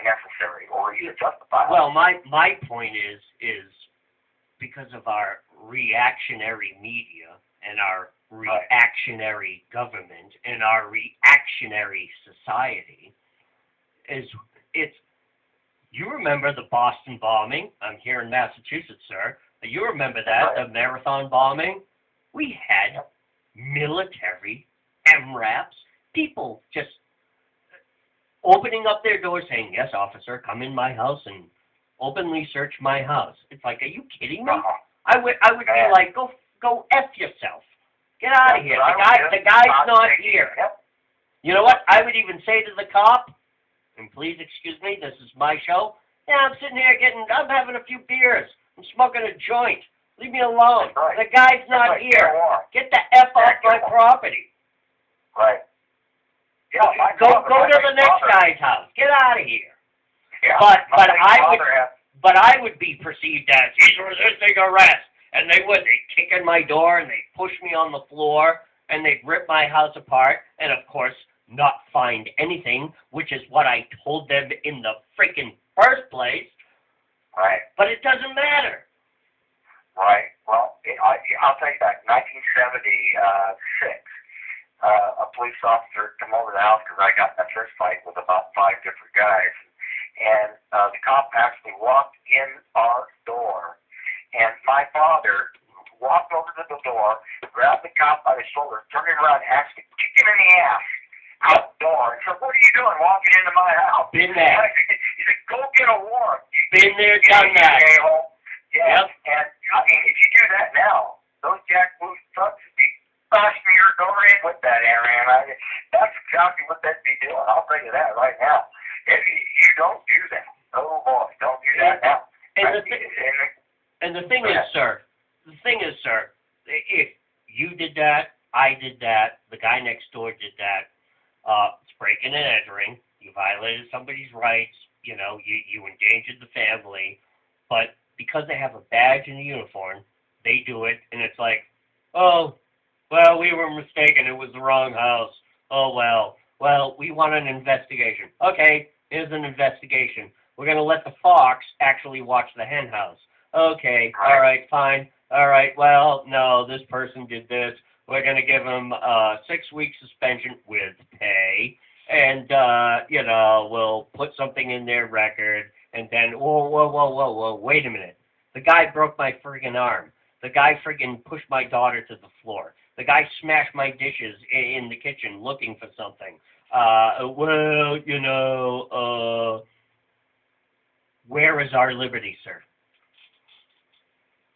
necessary or even justified. Well, my point is because of our reactionary media and our reactionary government and our reactionary society, you remember the Boston bombing? I'm here in Massachusetts, sir. You remember that, the marathon bombing? We had military, MRAPs, people just opening up their doors saying, yes, officer, come in my house and openly search my house. It's like, are you kidding me? I would be like, go F yourself. Get out of here. The guy's not here. You know what? I would even say to the cop, and please excuse me, this is my show. Yeah, I'm sitting here I'm having a few beers. I'm smoking a joint. Leave me alone. The guy's not here. Get the F off my property. Go to the next guy's house. Get out of here. But I would But I would be perceived as, he's resisting arrest. And they would. They'd kick in my door, and they'd push me on the floor, and they'd rip my house apart, and, of course, not find anything, which is what I told them in the freaking first place. Right. But it doesn't matter. Right. Well, I'll tell you that. 1976, a police officer came over the house because I got in a fist fight with about 5 different guys. And the cop actually walked in our door. And my father walked over to the door, grabbed the cop by the shoulder, turned him around, and actually kicked him in the ass out the door. And said, "What are you doing walking into my house?" Been there. He said, "Go get a warrant." Been there, done that. Yeah. Yep. And I mean, if you do that now, those jackboot trucks would be bashing your door in with that air, man. That's exactly what they'd be doing. I'll tell you that right now. If you don't do that, oh boy, don't do that now. And the thing is, sir, if you did that, I did that, the guy next door did that, it's breaking and entering, you violated somebody's rights, you know, you endangered the family, but because they have a badge and a uniform, they do it, and it's like, oh, well, we were mistaken, it was the wrong house, oh, well, we want an investigation. Okay, here's an investigation. We're going to let the fox actually watch the hen house. Okay, all right, fine. All right, well, no, this person did this. We're going to give them a 6-week suspension with pay, and, you know, we'll put something in their record, and then, whoa, wait a minute. The guy broke my friggin' arm. The guy friggin' pushed my daughter to the floor. The guy smashed my dishes in the kitchen looking for something. Well, you know, where is our liberty, sir?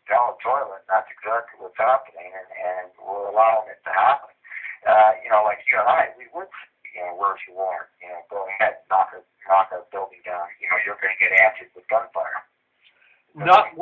Down the toilet. That's exactly what's happening, and we're allowing it to happen. You know, like you and I, we would, you know, where's your warrant? You know, go ahead, knock a building down. You know, you're going to get answered with gunfire. Not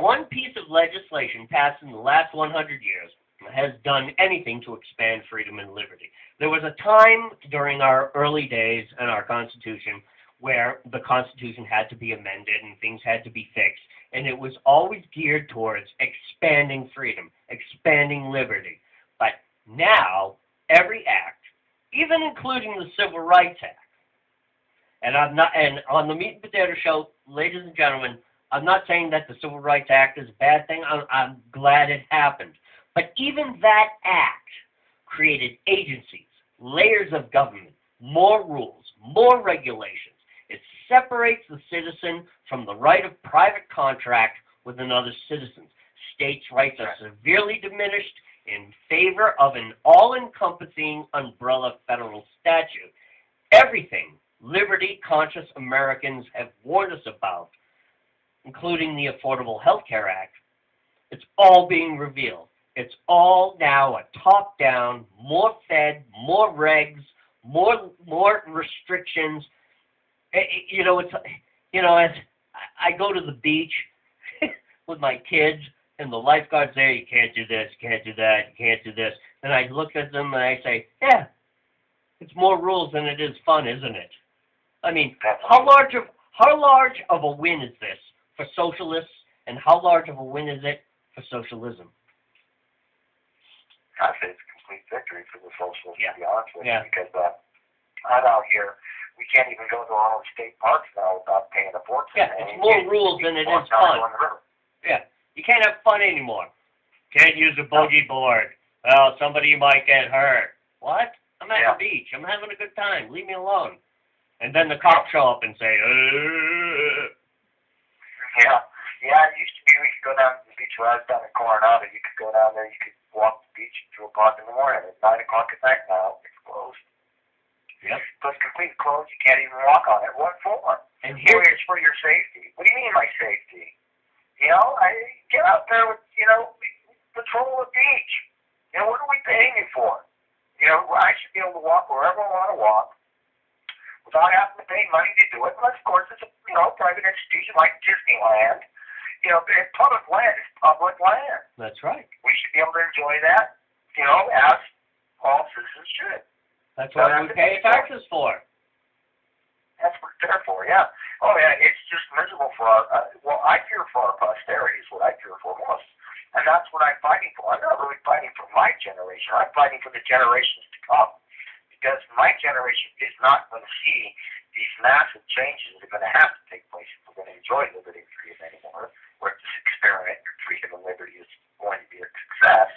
one piece of legislation passed in the last 100 years has done anything to expand freedom and liberty. There was a time during our early days in our Constitution where the Constitution had to be amended and things had to be fixed, and it was always geared towards expanding freedom, expanding liberty. But now, every act, even including the Civil Rights Act, and on the Meat and Potato Show, ladies and gentlemen, I'm not saying that the Civil Rights Act is a bad thing. I'm glad it happened. But even that act created agencies, layers of government, more rules, more regulations. It separates the citizen from the right of private contract with another citizen. States' rights are severely diminished in favor of an all-encompassing umbrella federal statute. Everything liberty-conscious Americans have warned us about, including the Affordable Health Care Act, it's all being revealed. It's all now a top-down, more fed, more regs, more restrictions. You know, it's, you know, as I go to the beach with my kids, and the lifeguards there, you can't do this, you can't do that, you can't do this. And I look at them and I say, yeah, it's more rules than it is fun, isn't it? I mean, how large of a win is this for socialists, and how large of a win is it for socialism? I say it's a complete victory for the socialists, to be honest with you, Yeah. because I'm out here. We can't even go to our own state parks now without paying a fortune. Yeah, it's more rules than it is fun. Yeah, you can't have fun anymore. Can't use a boogie board. Well, somebody might get hurt. What? I'm at the beach. I'm having a good time. Leave me alone. And then the cops show up and say, Yeah. Yeah, it used to be we could go down to the beach where I was down in Coronado. You could go down there, you could walk the beach at 2 o'clock in the morning. At 9 o'clock at night now, it's closed. Yep. So it's completely closed. You can't even walk on it. What for? And here it's for your safety. What do you mean my safety? You know, I get out there with, you know, patrol the beach. You know, what are we paying you for? You know, I should be able to walk wherever I want to walk without having to pay money to do it. Unless, of course, it's a, you know, private institution like Disneyland. You know, public land is public land. That's right. We should be able to enjoy that, you know, as all citizens should. That's what we pay taxes for. That's there for. Yeah. Oh yeah, it's just miserable for our. Well, I fear for our posterity is what I fear for most, and that's what I'm fighting for. I'm not really fighting for my generation. I'm fighting for the generations to come, because my generation is not going to see these massive changes that are going to have to take place if we're going to enjoy liberty and freedom anymore, where this experiment in freedom and liberty is going to be a success,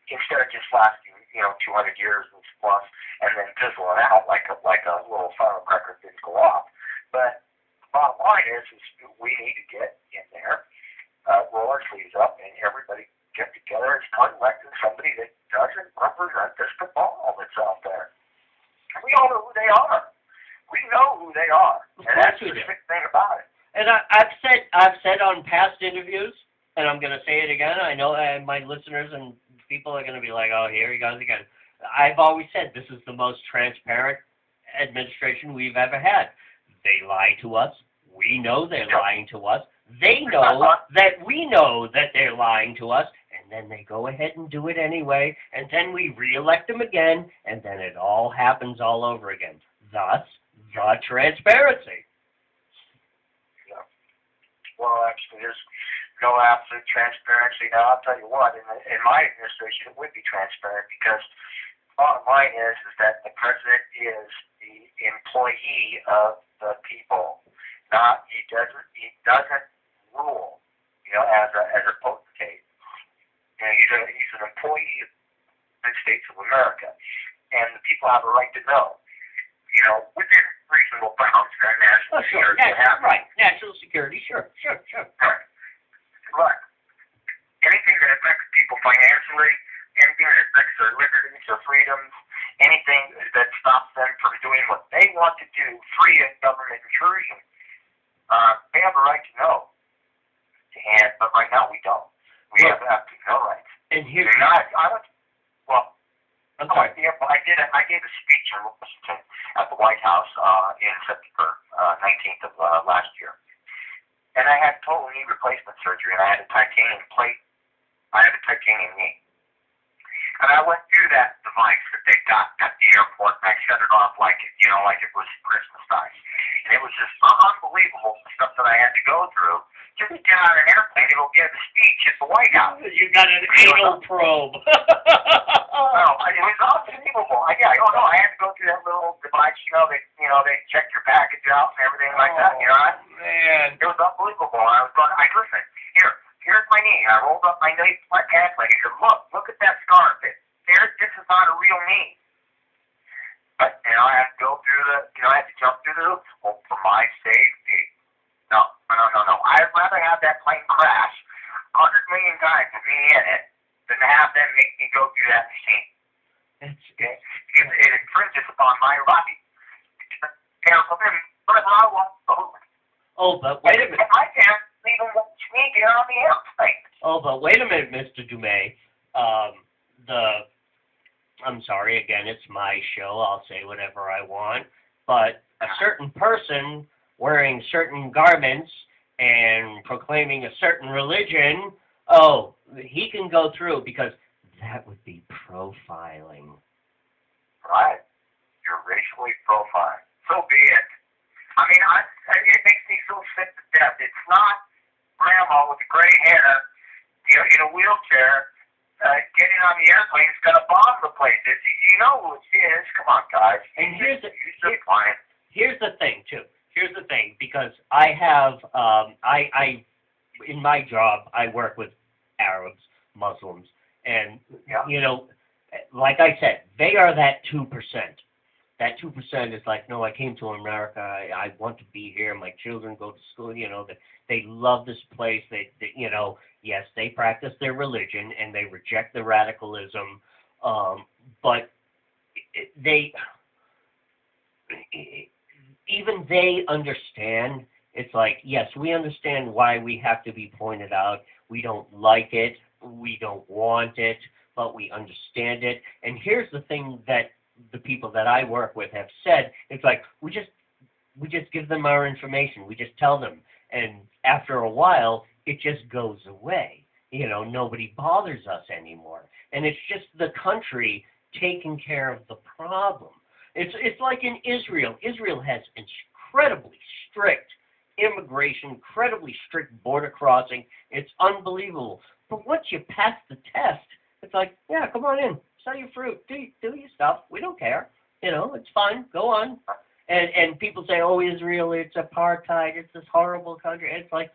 instead of just lasting, 200 years and plus, and then fizzling out like a little firecracker didn't go off. But the bottom line is we need to get in there, roll our sleeves up, and everybody get together and start electing somebody that doesn't represent this cabal that's out there. And we all know who they are. We know who they are, and that's the sick thing about it. And I've said on past interviews, and I'm going to say it again. I know my listeners and people are going to be like, "Oh, here he goes again." I've always said this is the most transparent administration we've ever had. They lie to us. We know they're lying to us. They know that we know that they're lying to us, and then they go ahead and do it anyway, and then we reelect them again, and then it all happens all over again. Thus, the transparency. Yeah. Well, actually, there's no absolute transparency. Now, I'll tell you what, in my administration, it would be transparent, because the bottom line is that the president is the employee of the people. He doesn't rule, as a potentate. He's an employee of the United States of America, and the people have a right to know, within reasonable bounds, national security. Right, national security, sure. Right. But anything that affects people financially, anything that affects their liberties, their freedoms, anything that stops them from doing what they want to do, free of government intrusion, they have a right to know. But right now we don't. We have absolutely no rights. And here, I'm sorry. I gave a speech in Washington at the White House in September 19th of last year, and I had total knee replacement surgery, and I had a titanium plate. I had a titanium knee. And I went through that device that they got at the airport, and I shut it off like it was Christmas time. And it was just unbelievable, the stuff that I had to go through just to get on an airplane and go give a speech at the White House. You got an anal probe. No, it was unbelievable. I had to go through that little device, they check your package out and everything like that, Man. It was unbelievable. I was going, listen, here's my knee. I rolled up my knee, my pants leg. I said, look at that scar. This is not a real knee. But, I had to go through I had to jump through the hoops for my safety. No. I'd rather have that plane crash 100 million times with me in it than to have them make me go through that machine. Okay? Because it infringes upon my right. Whatever I want. Oh, but wait a minute. I can't even watch me get on the airplane. Oh, but wait a minute, Mr. Dummett. I'm sorry, again, it's my show. I'll say whatever I want. But a certain person wearing certain garments and proclaiming a certain religion, he can go through, because that would be profiling. Right. You're racially profiled. So be it. It makes me so sick to death. It's not grandma with the gray hair, in a wheelchair, getting on the airplane is going to bomb the place. You know who it is. Come on, guys. And here's the thing, too. Here's the thing, because I have, in my job, I work with Arabs, Muslims, and, like I said, they are that 2%. That 2% is like, no, I came to America. I want to be here. My children go to school. They love this place. Yes, they practice their religion and they reject the radicalism. But even they understand. It's like, yes, we understand why we have to be pointed out. We don't like it. We don't want it, but we understand it. And here's the thing that the people that I work with have said. It's like, we just give them our information. We just tell them. And after a while, it just goes away. Nobody bothers us anymore. And it's just the country taking care of the problem. It's like in Israel. Israel has incredibly strict immigration, incredibly strict border crossing. It's unbelievable. But once you pass the test, it's like, yeah, come on in, sell your fruit, do your stuff. We don't care. You know, it's fine. Go on. And people say, oh, Israel, it's apartheid. It's this horrible country. It's like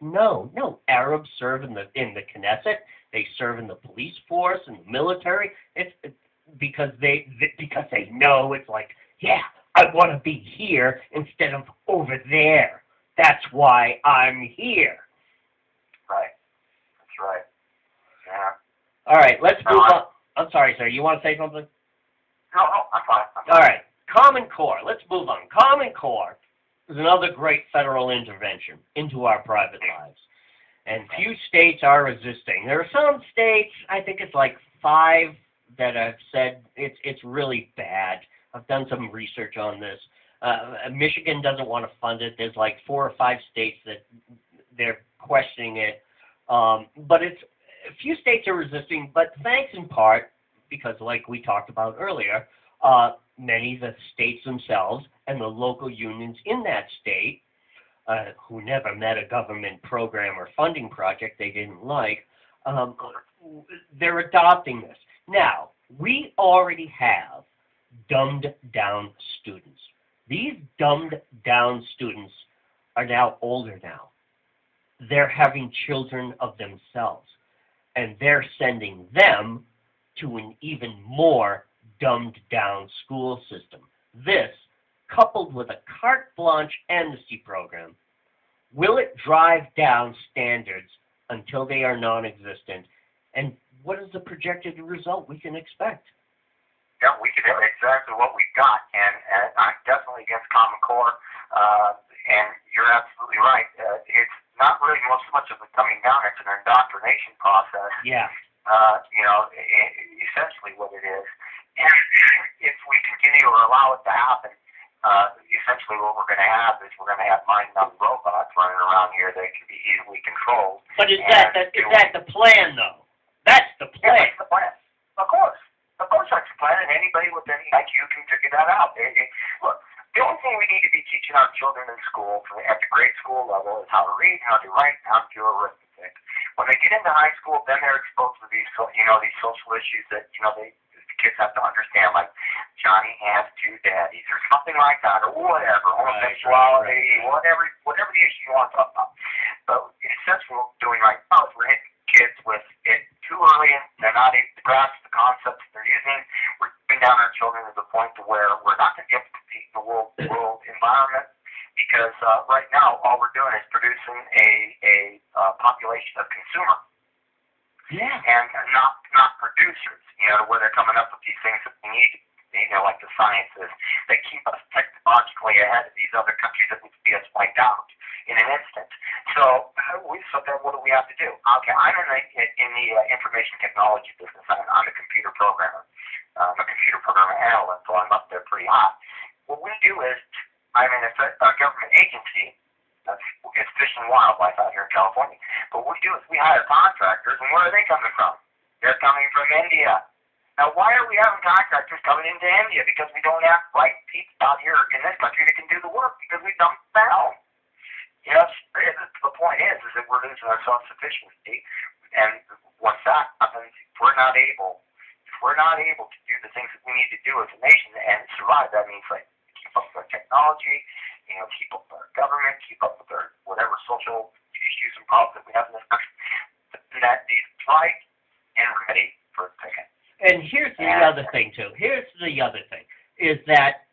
no. Arabs serve in the Knesset. They serve in the police force and the military. It's because they know it's like, yeah, I want to be here instead of over there. That's why I'm here. Right. That's right. Yeah. All right, let's move on. I'm sorry, sir. You want to say something? No, I'm fine. All right. Common Core. Let's move on. Common Core is another great federal intervention into our private lives. And few states are resisting. There are some states, I think it's like 5, that have said it's really bad. I've done some research on this. Michigan doesn't want to fund it. There's like 4 or 5 states that they're questioning it. But a few states are resisting, but thanks in part, because like we talked about earlier, many of the states themselves and the local unions in that state, who never met a government program or funding project they didn't like, they're adopting this. Now, we already have dumbed-down students. These dumbed-down students are now older now. They're having children of themselves, and they're sending them to an even more dumbed-down school system. This, coupled with a carte blanche amnesty program, will it drive down standards until they are non-existent? And what is the projected result we can expect? Yeah, we can have exactly what we've got, and I'm definitely against Common Core, and you're absolutely right. It's not really so much of a coming down, it's an indoctrination process. Yeah. Essentially what it is. And if we continue to allow it to happen, essentially what we're going to have is we're going to have mind-numb robots running around here that can be easily controlled. But is that the plan, though? That's the plan. Yeah, that's the plan. Of course. Of course that's the plan, and anybody with any IQ can figure that out. Look, the only thing we need to be teaching our children in school at the grade school level is how to read, how to write, how to do arithmetic. When they get into high school, then they're exposed to these social issues that, the kids have to understand, like Johnny has 2 daddies or something like that, or whatever, homosexuality, whatever the issue you want to talk about. But essentially what we're doing right now is we're hitting kids with it too early, and they're not able to grasp the concepts they're using. We're putting down our children to the point to where we're not going to be able to compete in the world environment, because right now all we're doing is producing a population of consumer. Yeah. And not producers, where they're coming up with these things that we need, like the sciences that keep us technologically ahead of these other countries that would see us wiped out in an instant. So then what do we have to do? Okay, I'm in the information technology business. I'm a computer programmer. I'm a computer programmer analyst, so I'm up there pretty hot. What we do is, I'm in a government agency. It's Fish and Wildlife out here in California. But what we do is we hire contractors, and where are they coming from? They're coming from India. Now, why are we having contractors coming into India? Because we don't have bright people out here in this country that can do the work, because we dump them down. Yes, the point is that we're losing our self-sufficiency, and once that happens, if we're not able to do the things that we need to do as a nation and survive, that means like keep up with our technology, keep up with our government, keep up with our whatever social issues and problems that we have in this country, that is right and ready for a second. And here's the other thing, too. Is that,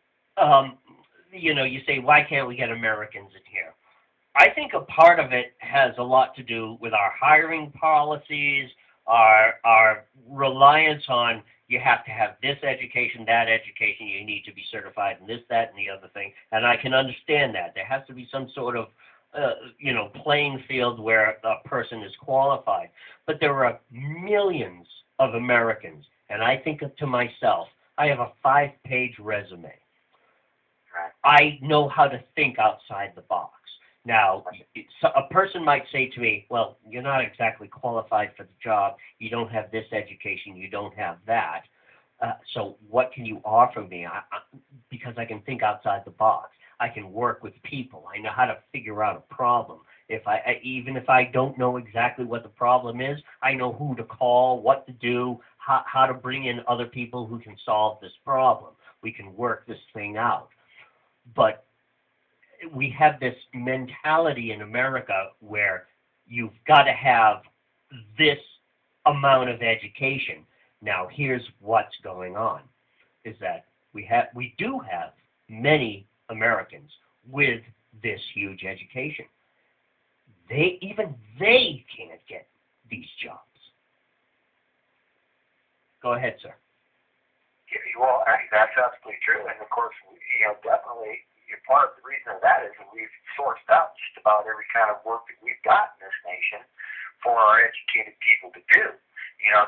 you say, why can't we get Americans in here? I think a part of it has a lot to do with our hiring policies, our reliance on you have to have this education, that education, you need to be certified in this, that, and the other thing. And I can understand that. There has to be some sort of, playing field where a person is qualified. But there are millions of Americans, and I think to myself, I have a 5-page resume. I know how to think outside the box. Now, a person might say to me, well, you're not exactly qualified for the job. You don't have this education. You don't have that. So what can you offer me? Because I can think outside the box. I can work with people. I know how to figure out a problem. Even if I don't know exactly what the problem is, I know who to call, what to do, how to bring in other people who can solve this problem. We can work this thing out. But we have this mentality in America where you've got to have this amount of education. Now, here's what's going on, is that we do have many Americans with this huge education. Even they can't get these jobs. Go ahead, sir. Well, that's absolutely true. And, of course, definitely part of the reason of that is that we've sourced out just about every kind of work that we've got in this nation for our educated people to do,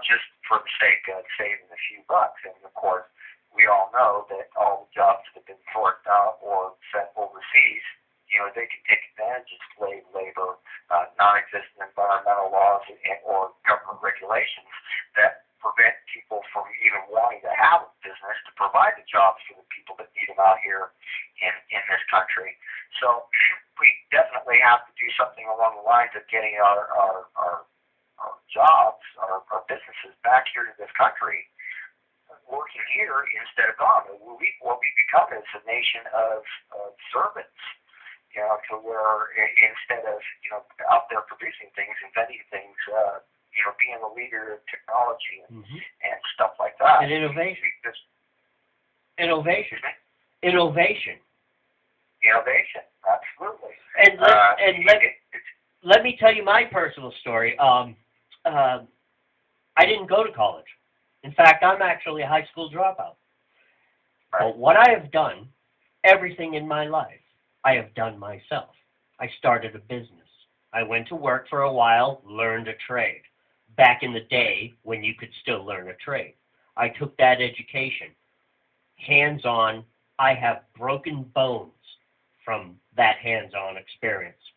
just for the sake of saving a few bucks. And, of course, we all know that all the jobs that have been sourced out or sent overseas, they can take advantage of slave labor, non-existent environmental laws, or government regulations that prevent people from even wanting to have a business to provide the jobs for the people that need them out here in this country. So we definitely have to do something along the lines of getting our jobs, our businesses back here to this country, working here instead of gone. What we become is a nation of servants, to where instead of, out there producing things, inventing things, being a leader of technology and stuff like that. And innovation. Innovation, absolutely. And let me tell you my personal story. I didn't go to college. In fact, I'm actually a high school dropout. Right. But what I have done, everything in my life, I have done myself. I started a business. I went to work for a while, learned a trade. Back in the day when you could still learn a trade. I took that education, hands-on. I have broken bones from that hands-on experience.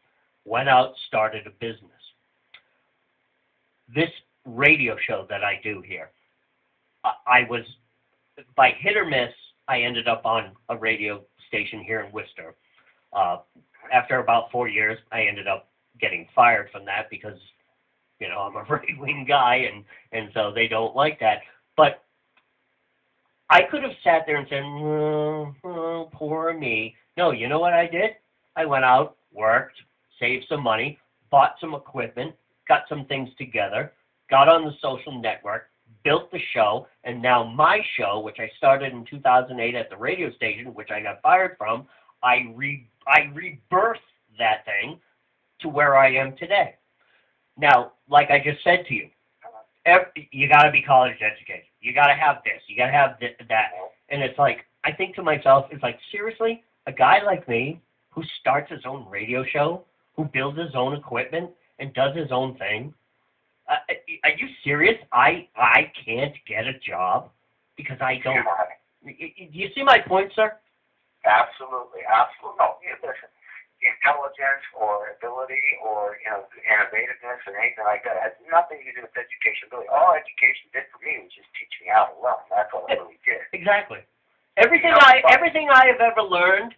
Went out, started a business. This radio show that I do here, I was, by hit or miss, I ended up on a radio station here in Worcester. After about 4 years, I ended up getting fired from that because, I'm a right-wing guy, and so they don't like that. But I could have sat there and said, oh, poor me. No, you know what I did? I went out, worked, saved some money, bought some equipment, got some things together, got on the social network, built the show, and now my show, which I started in 2008 at the radio station, which I got fired from, I rebirthed that thing to where I am today. Now, like I just said to you, you got to be college educated. You got to have this. You got to have that. And it's like, I think to myself, it's like, seriously, a guy like me who starts his own radio show, who builds his own equipment and does his own thing, are you serious? I can't get a job because I don't. Do you see my point, sir? Absolutely. No, listen. Intelligence or ability or innovativeness or anything like that has nothing to do with education. Really, all education did for me was just teach me how to run. That's all it really did. Exactly. Everything I have ever learned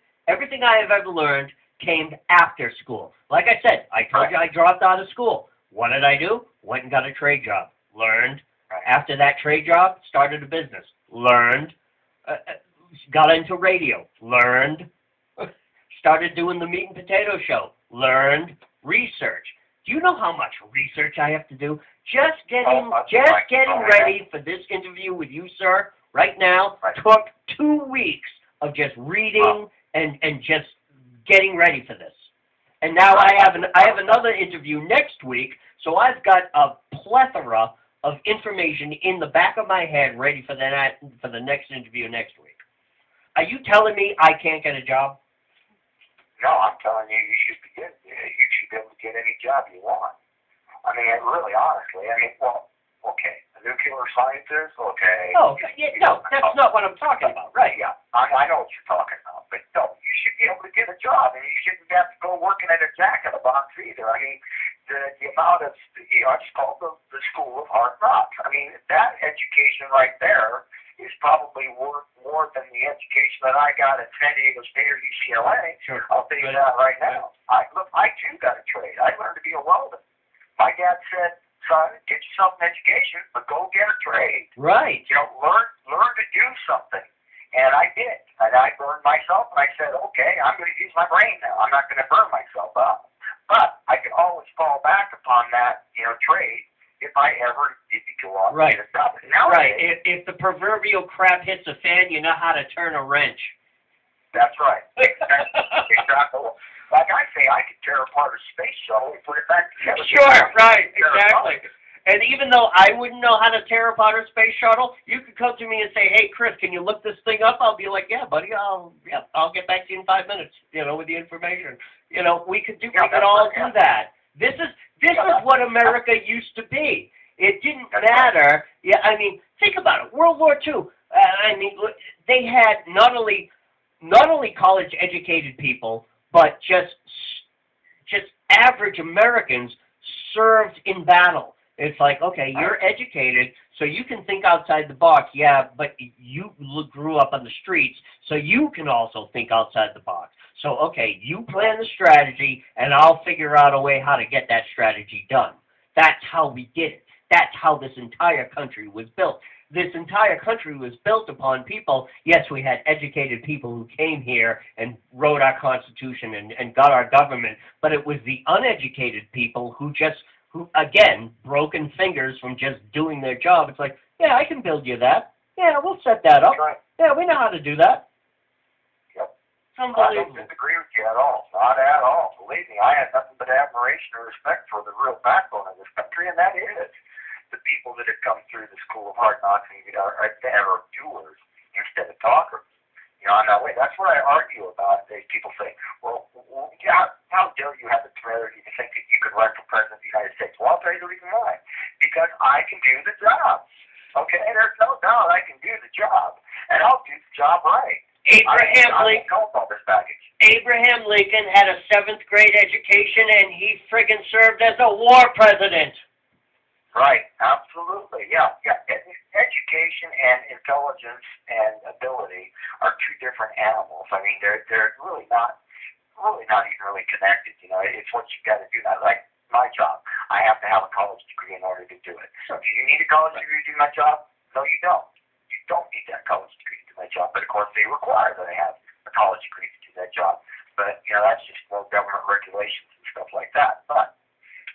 came after school. Like I said, I told you I dropped out of school. What did I do? Went and got a trade job. Learned. After that trade job, started a business. Learned. Got into radio. Learned. Started doing the meat and potato show. Learned. Research. Do you know how much research I have to do? Just getting ready for this interview with you, sir, right now, took 2 weeks of just reading and just getting ready for this. And now I have another interview next week, so I've got a plethora of information in the back of my head ready for the next interview next week. Are you telling me I can't get a job? No, I'm telling you, you should be able to get any job you want. I mean, really, honestly. I mean, well, okay, a nuclear scientist, okay. Oh, okay. Yeah, no, that's not what I'm talking about, right? Yeah, I know what you're talking about, but no, you should be able to get a job, and you shouldn't have to go working at a Jack in the Box either. I mean, the amount of, it's called the School of Hard Knocks. I mean, that education right there is probably worth more than the education that I got at San Diego State or UCLA. Sure. I'll tell you that right now. I too got a trade. I learned to be a welder. My dad said, son, get yourself an education, but go get a trade. Right. You know, learn to do something. And I did. And I burned myself, and I said, okay, I'm going to use my brain now. I'm not going to burn myself up. But I can always fall back upon that, trade if I ever need to go out and get a job. Right. If the proverbial crap hits a fan, you know how to turn a wrench. That's right. Exactly. Like I say, I could tear apart a space shuttle and put it back together. Sure, right, exactly. And even though I wouldn't know how to tear apart a space shuttle, you could come to me and say, hey, Chris, can you look this thing up? I'll be like, yeah, buddy, I'll get back to you in 5 minutes, with the information. We could all do that. This is what America used to be. It didn't matter. Yeah, I mean, think about it. World War II. They had not only college-educated people, but just average Americans served in battle. It's like, okay, you're educated, so you can think outside the box, yeah, but you grew up on the streets, so you can also think outside the box. So, okay, you plan the strategy, and I'll figure out a way how to get that strategy done. That's how we did it. That's how this entire country was built. This entire country was built upon people. Yes, we had educated people who came here and wrote our Constitution and got our government, but it was the uneducated people who again, broken fingers from just doing their job. It's like, yeah, I can build you that. Yeah, we'll set that up. Right. Yeah, we know how to do that. Yep. Unbelievable. I don't disagree with you at all. Not at all. Believe me, I have nothing but admiration and respect for the real backbone of this country, and that is the people that have come through the School of Hard Knocks and are doers instead of talkers. On that way, that's what I argue about. People say, well, yeah, how dare you have the temerity to think that you could run for president of the United States? Well, I'll tell you the reason why. Because I can do the job. Okay, there's no doubt I can do the job, and I'll do the job right. Abraham Lincoln had a 7th grade education, and he friggin' served as a war president. Right, absolutely, yeah. Education and intelligence and ability are two different animals. I mean, they're really not even really connected. It's what you got to do. Now, like my job, I have to have a college degree in order to do it. So, do you need a college degree to do my job? No, you don't. You don't need that college degree to do my job. But of course, they require that I have a college degree to do that job. But that's just more government regulations and stuff like that. But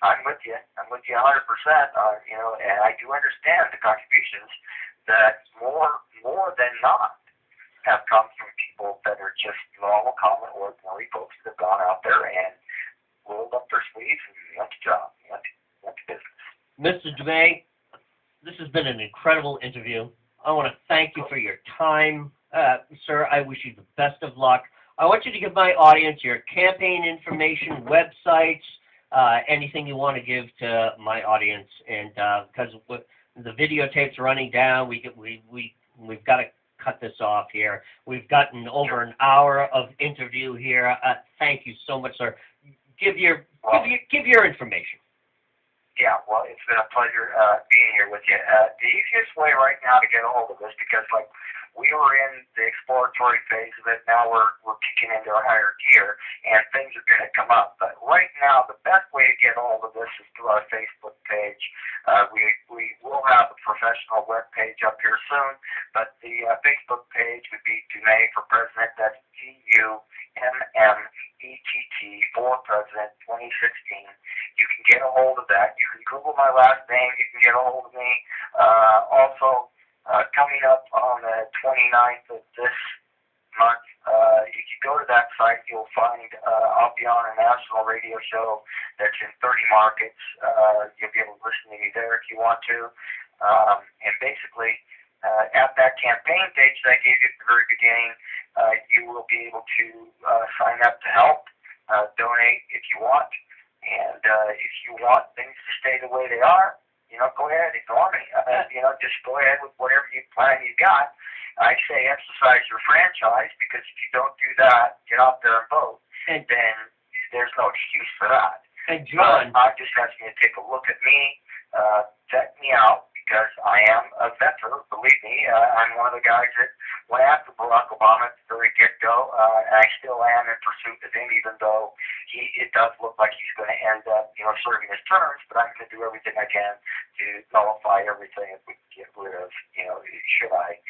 I'm with you 100%, and I do understand the contributions that more than not have come from people that are just normal, common, ordinary folks that have gone out there and rolled up their sleeves and went to job, went to business. Mr. Dummett, this has been an incredible interview. I want to thank you for your time. Sir, I wish you the best of luck. I want you to give my audience your campaign information, websites, anything you want to give to my audience, and because the videotape's running down, we've got to cut this off here. We've gotten over an hour of interview here. Thank you so much, sir. Give your information. Yeah, well, it's been a pleasure being here with you. The easiest way right now to get a hold of us, because we were in the exploratory phase of it. Now we're kicking into a higher gear, and things are going to come up. But right now, the best way to get a hold of us is through our Facebook page. We will have a professional web page up here soon, but the Facebook page would be Dummett for President. That's DUMMETT for President 2016. You can get a hold of that. You can Google my last name. You can get a hold of me. Also, coming up on the 29th of this month, if you go to that site, you'll find I'll be on a national radio show that's in 30 markets. You'll be able to listen to me there if you want to. And basically, at that campaign page that I gave you at the very beginning, you will be able to sign up to help, donate if you want. And if you want things to stay the way they are, go ahead, ignore me. Just go ahead with whatever plan you got. I say exercise your franchise, because if you don't do that, get out there and vote, then there's no excuse for that. And John, I just ask you to take a look at me, check me out, because I am a veteran. Believe me, I'm one of the guys that went after Barack Obama at the very get-go, and I still am in pursuit of him, even though it does look like he's going to end up, serving his terms. But I'm going to do everything I can to nullify everything that we get rid of, should I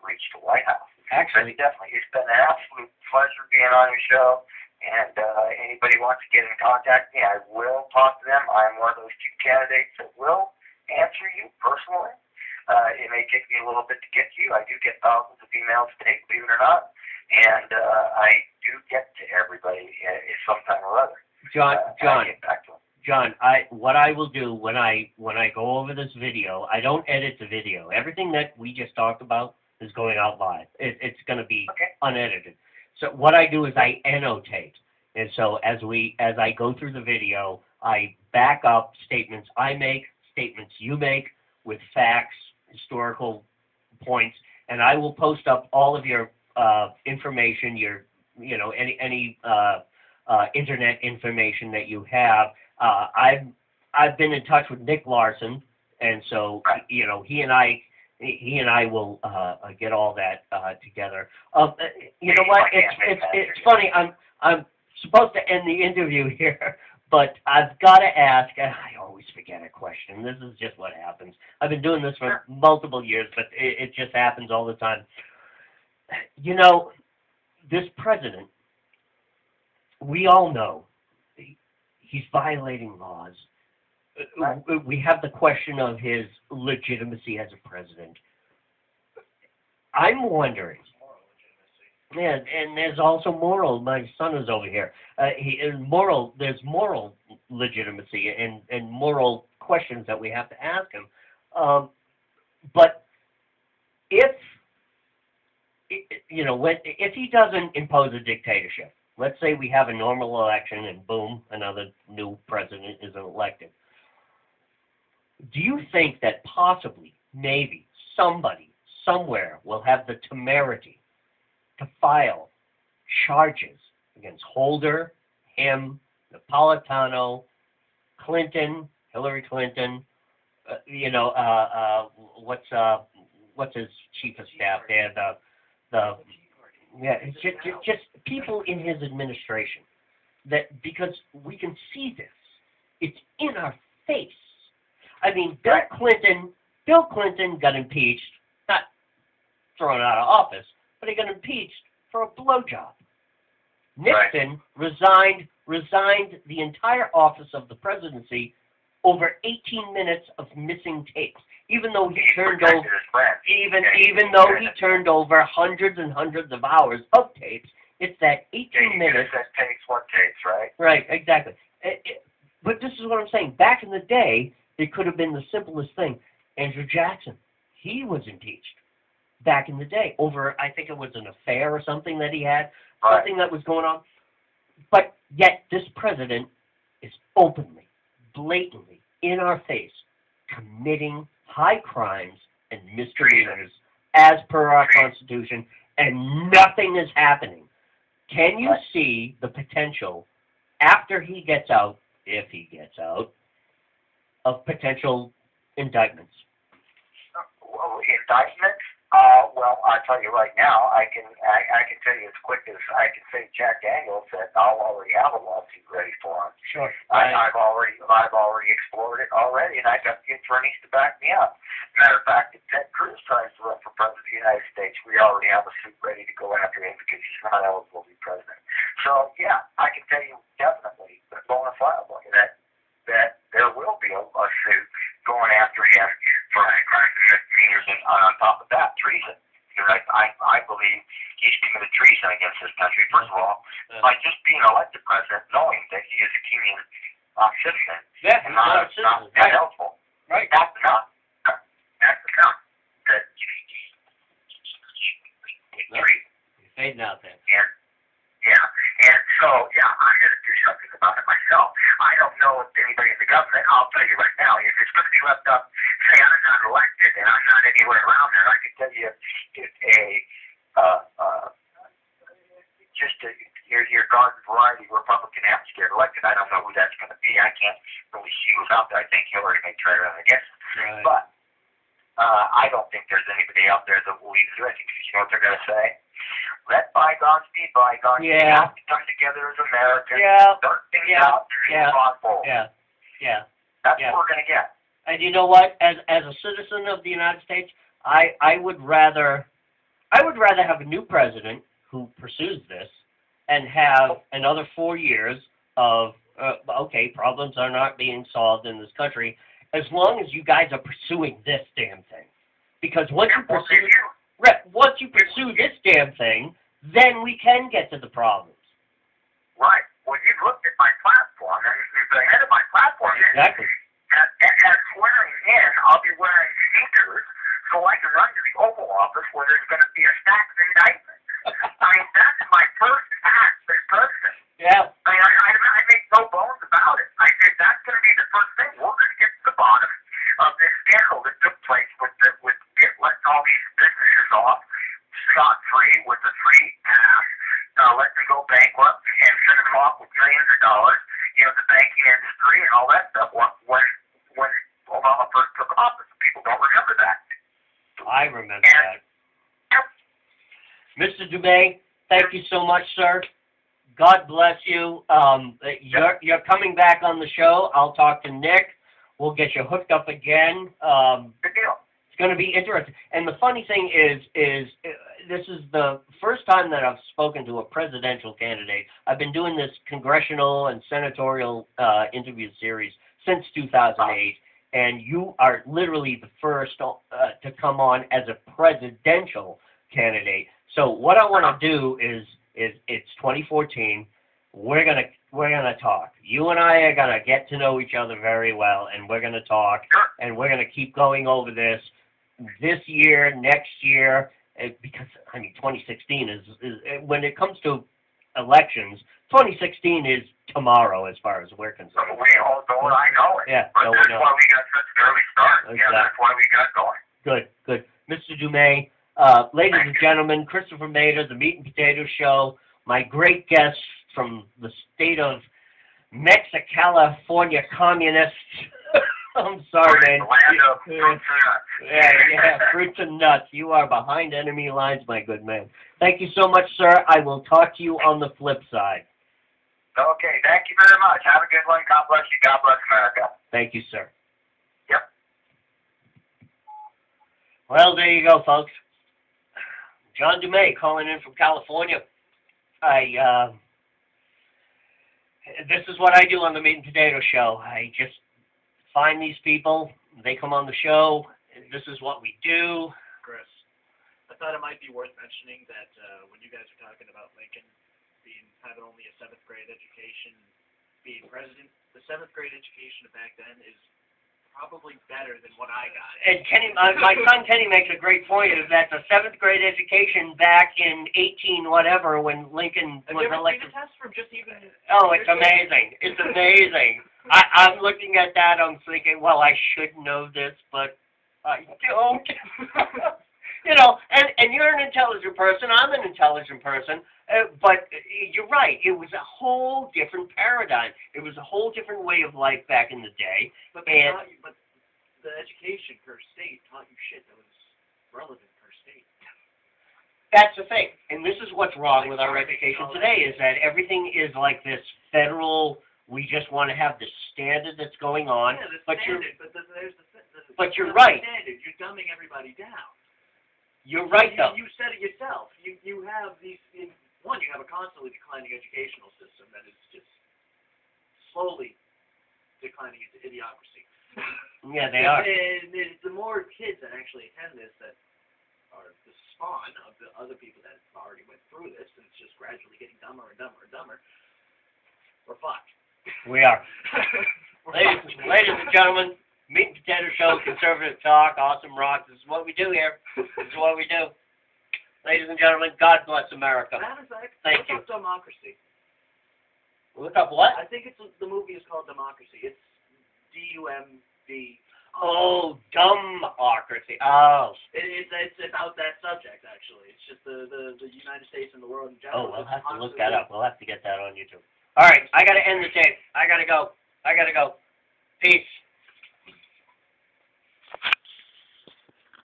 reach the White House. Actually, but definitely, it's been an absolute pleasure being on your show. And anybody wants to get in contact with me, I will talk to them. I'm one of those 2 candidates that will answer you personally. It may take me a little bit to get to you. I do get thousands of emails a day, believe it or not. And I do get to everybody sometime or other. John, get back to them. John, what I will do when I go over this video, I don't edit the video. Everything that we just talked about is going out live. It's going to be unedited. So what I do is I annotate, and so as I go through the video, I back up statements I make, statements you make, with facts, historical points, and I will post up all of your information, your any internet information that you have. I've been in touch with Nick Larson, and so he and I will get all that together. You know what? It's funny. I'm supposed to end the interview here, but I've got to ask. I always forget a question. This is just what happens. I've been doing this for multiple years, but it just happens all the time. This president, we all know he's violating laws. We have the question of his legitimacy as a president. I'm wondering, and there's also moral. My son is over here. There's moral legitimacy and moral questions that we have to ask him. But if he doesn't impose a dictatorship, let's say we have a normal election and boom, another new president is elected. Do you think that possibly, maybe, somebody, somewhere will have the temerity to file charges against Holder, him, Napolitano, Clinton, Hillary Clinton, what's his chief of staff there, just people in his administration, because we can see this. It's in our face. I mean, Bill Clinton got impeached, not thrown out of office, but he got impeached for a blowjob. Nixon resigned the entire office of the presidency over 18 minutes of missing tapes, even though he turned over hundreds and hundreds of hours of tapes. It's that 18 minutes. Tapes, what tapes, right? Right, exactly. But this is what I'm saying. Back in the day, it could have been the simplest thing. Andrew Jackson, he was impeached back in the day over, I think it was an affair or something that he had, something that was going on. But yet this president is openly, blatantly, in our face, committing high crimes and misdemeanors as per our Constitution, and nothing is happening. Can you see the potential, after he gets out, if he gets out, of potential indictments? Indictments? Well, I'll tell you right now, I can tell you as quick as I can say Jack Daniels that I'll already have a lawsuit ready for him. Sure. I've already explored it already, and I got the attorneys to back me up. Matter of fact, if Ted Cruz tries to run for president of the United States, we already have a suit ready to go after him because he's not eligible to be president. So yeah, I can tell you definitely, bona fide, that there will be a suit going after him for high crimes and misdemeanors, and on top of that, treason. Because I believe he's committed treason against this country. First of all, by just being elected president, knowing that he is a Kenyan citizen, and not eligible. Right. That's enough. That's enough. That You're fading out there. And so, I'm going to do something about it myself. I don't know if anybody in the government, I'll tell you right now, if it's going to be left up, say I'm not elected and I'm not anywhere around there, I can tell you if your garden variety Republican happens to get elected, I don't know who that's going to be. I can't really see who's out there. I think Hillary may try to run against him. Right. I don't think there's anybody out there that believes it. You know what they're going to say? Let bygones be bygones. We have to come together as Americans. Start things out and move on forward. That's what we're going to get. And you know what? As a citizen of the United States, I would rather have a new president who pursues this and have another 4 years of okay, problems are not being solved in this country, as long as you guys are pursuing this damn thing. Because once you pursue this damn thing, then we can get to the problems. Right. Well, you looked at my platform, and the head of my platform exactly. As swearing in, I'll be wearing sneakers so I can run to the Oval Office where there's going to be a stack of indictments. I mean, that's my first act as president. Yeah. I make no bones about it. I said that's going to be the first thing. We're going to get to the bottom of this scandal that took place with letting all these businesses off scot-free with a free pass, let them go bankrupt and sending them off with millions of dollars. You know, the banking industry and all that stuff. When Obama first took office, people don't remember that. I remember that. Mr. Dummett, thank you so much, sir. God bless you. You're coming back on the show. I'll talk to Nick. We'll get you hooked up again. Good deal. It's going to be interesting. And the funny thing is this is the first time that I've spoken to a presidential candidate. I've been doing this congressional and senatorial interview series since 2008, and you are literally the first to come on as a presidential candidate. So what I want to do is it's 2014. We're gonna talk. You and I are gonna get to know each other very well, and we're gonna talk, and we're gonna keep going over this year, next year, because I mean 2016 is when it comes to elections, 2016 is tomorrow as far as we're concerned. We all know it. I know it. Yeah, but that's why we got such an early start. Exactly. Yeah, that's why we got going. Good. Mr. Dummett, ladies and gentlemen, Christopher Mader, the Meat and Potato Show, my great guest from the state of California, communist. I'm sorry, man. Land of fruits and nuts. Yeah, fruits and nuts. You are behind enemy lines, my good man. Thank you so much, sir. I will talk to you on the flip side. Okay, thank you very much. Have a good one. God bless you. God bless America. Thank you, sir. Yep. Well, there you go, folks. John Dummett calling in from California. This is what I do on the Meat and Potato Show. I just find these people. They come on the show. This is what we do. Chris, I thought it might be worth mentioning that when you guys are talking about Lincoln having only a 7th grade education, being president, the 7th grade education back then is probably better than what I got. And Kenny, my son Kenny makes a great point, is that the 7th grade education back in 18 whatever when Lincoln was elected. Have you ever seen a test from just even? Oh, it's amazing! It's amazing. I'm looking at that. I'm thinking, well, I should know this, but I don't. You know, and you're an intelligent person. I'm an intelligent person. But you're right. It was a whole different paradigm. It was a whole different way of life back in the day. But the education per state taught you shit that was relevant per state. That's the thing. And this is what's wrong with our education today, is that everything is like this federal, we just want to have this standard that's going on. Yeah, the but standard, but you're right. Standard. You're dumbing everybody down. You're right, though. You said it yourself. You have these. One, you have a constantly declining educational system that is just slowly declining into idiocracy. Yeah, they are. And the more kids that actually attend this that are the spawn of the other people that already went through this, and it's just gradually getting dumber and dumber and dumber, we're fucked. We are. Ladies and gentlemen, Meat and Potato Show, conservative talk, awesome rock. This is what we do here. This is what we do. Ladies and gentlemen, God bless America. Matter of fact, Thank you. Look up Democracy. Look up what? I think the movie is called Democracy. It's D-U-M-B. Oh, Dumbocracy. Oh. It's about that subject, actually. It's just the United States and the world in general. Oh, we'll have to look that up. We'll have to get that on YouTube. All right, I got to end the tape. I got to go. Peace.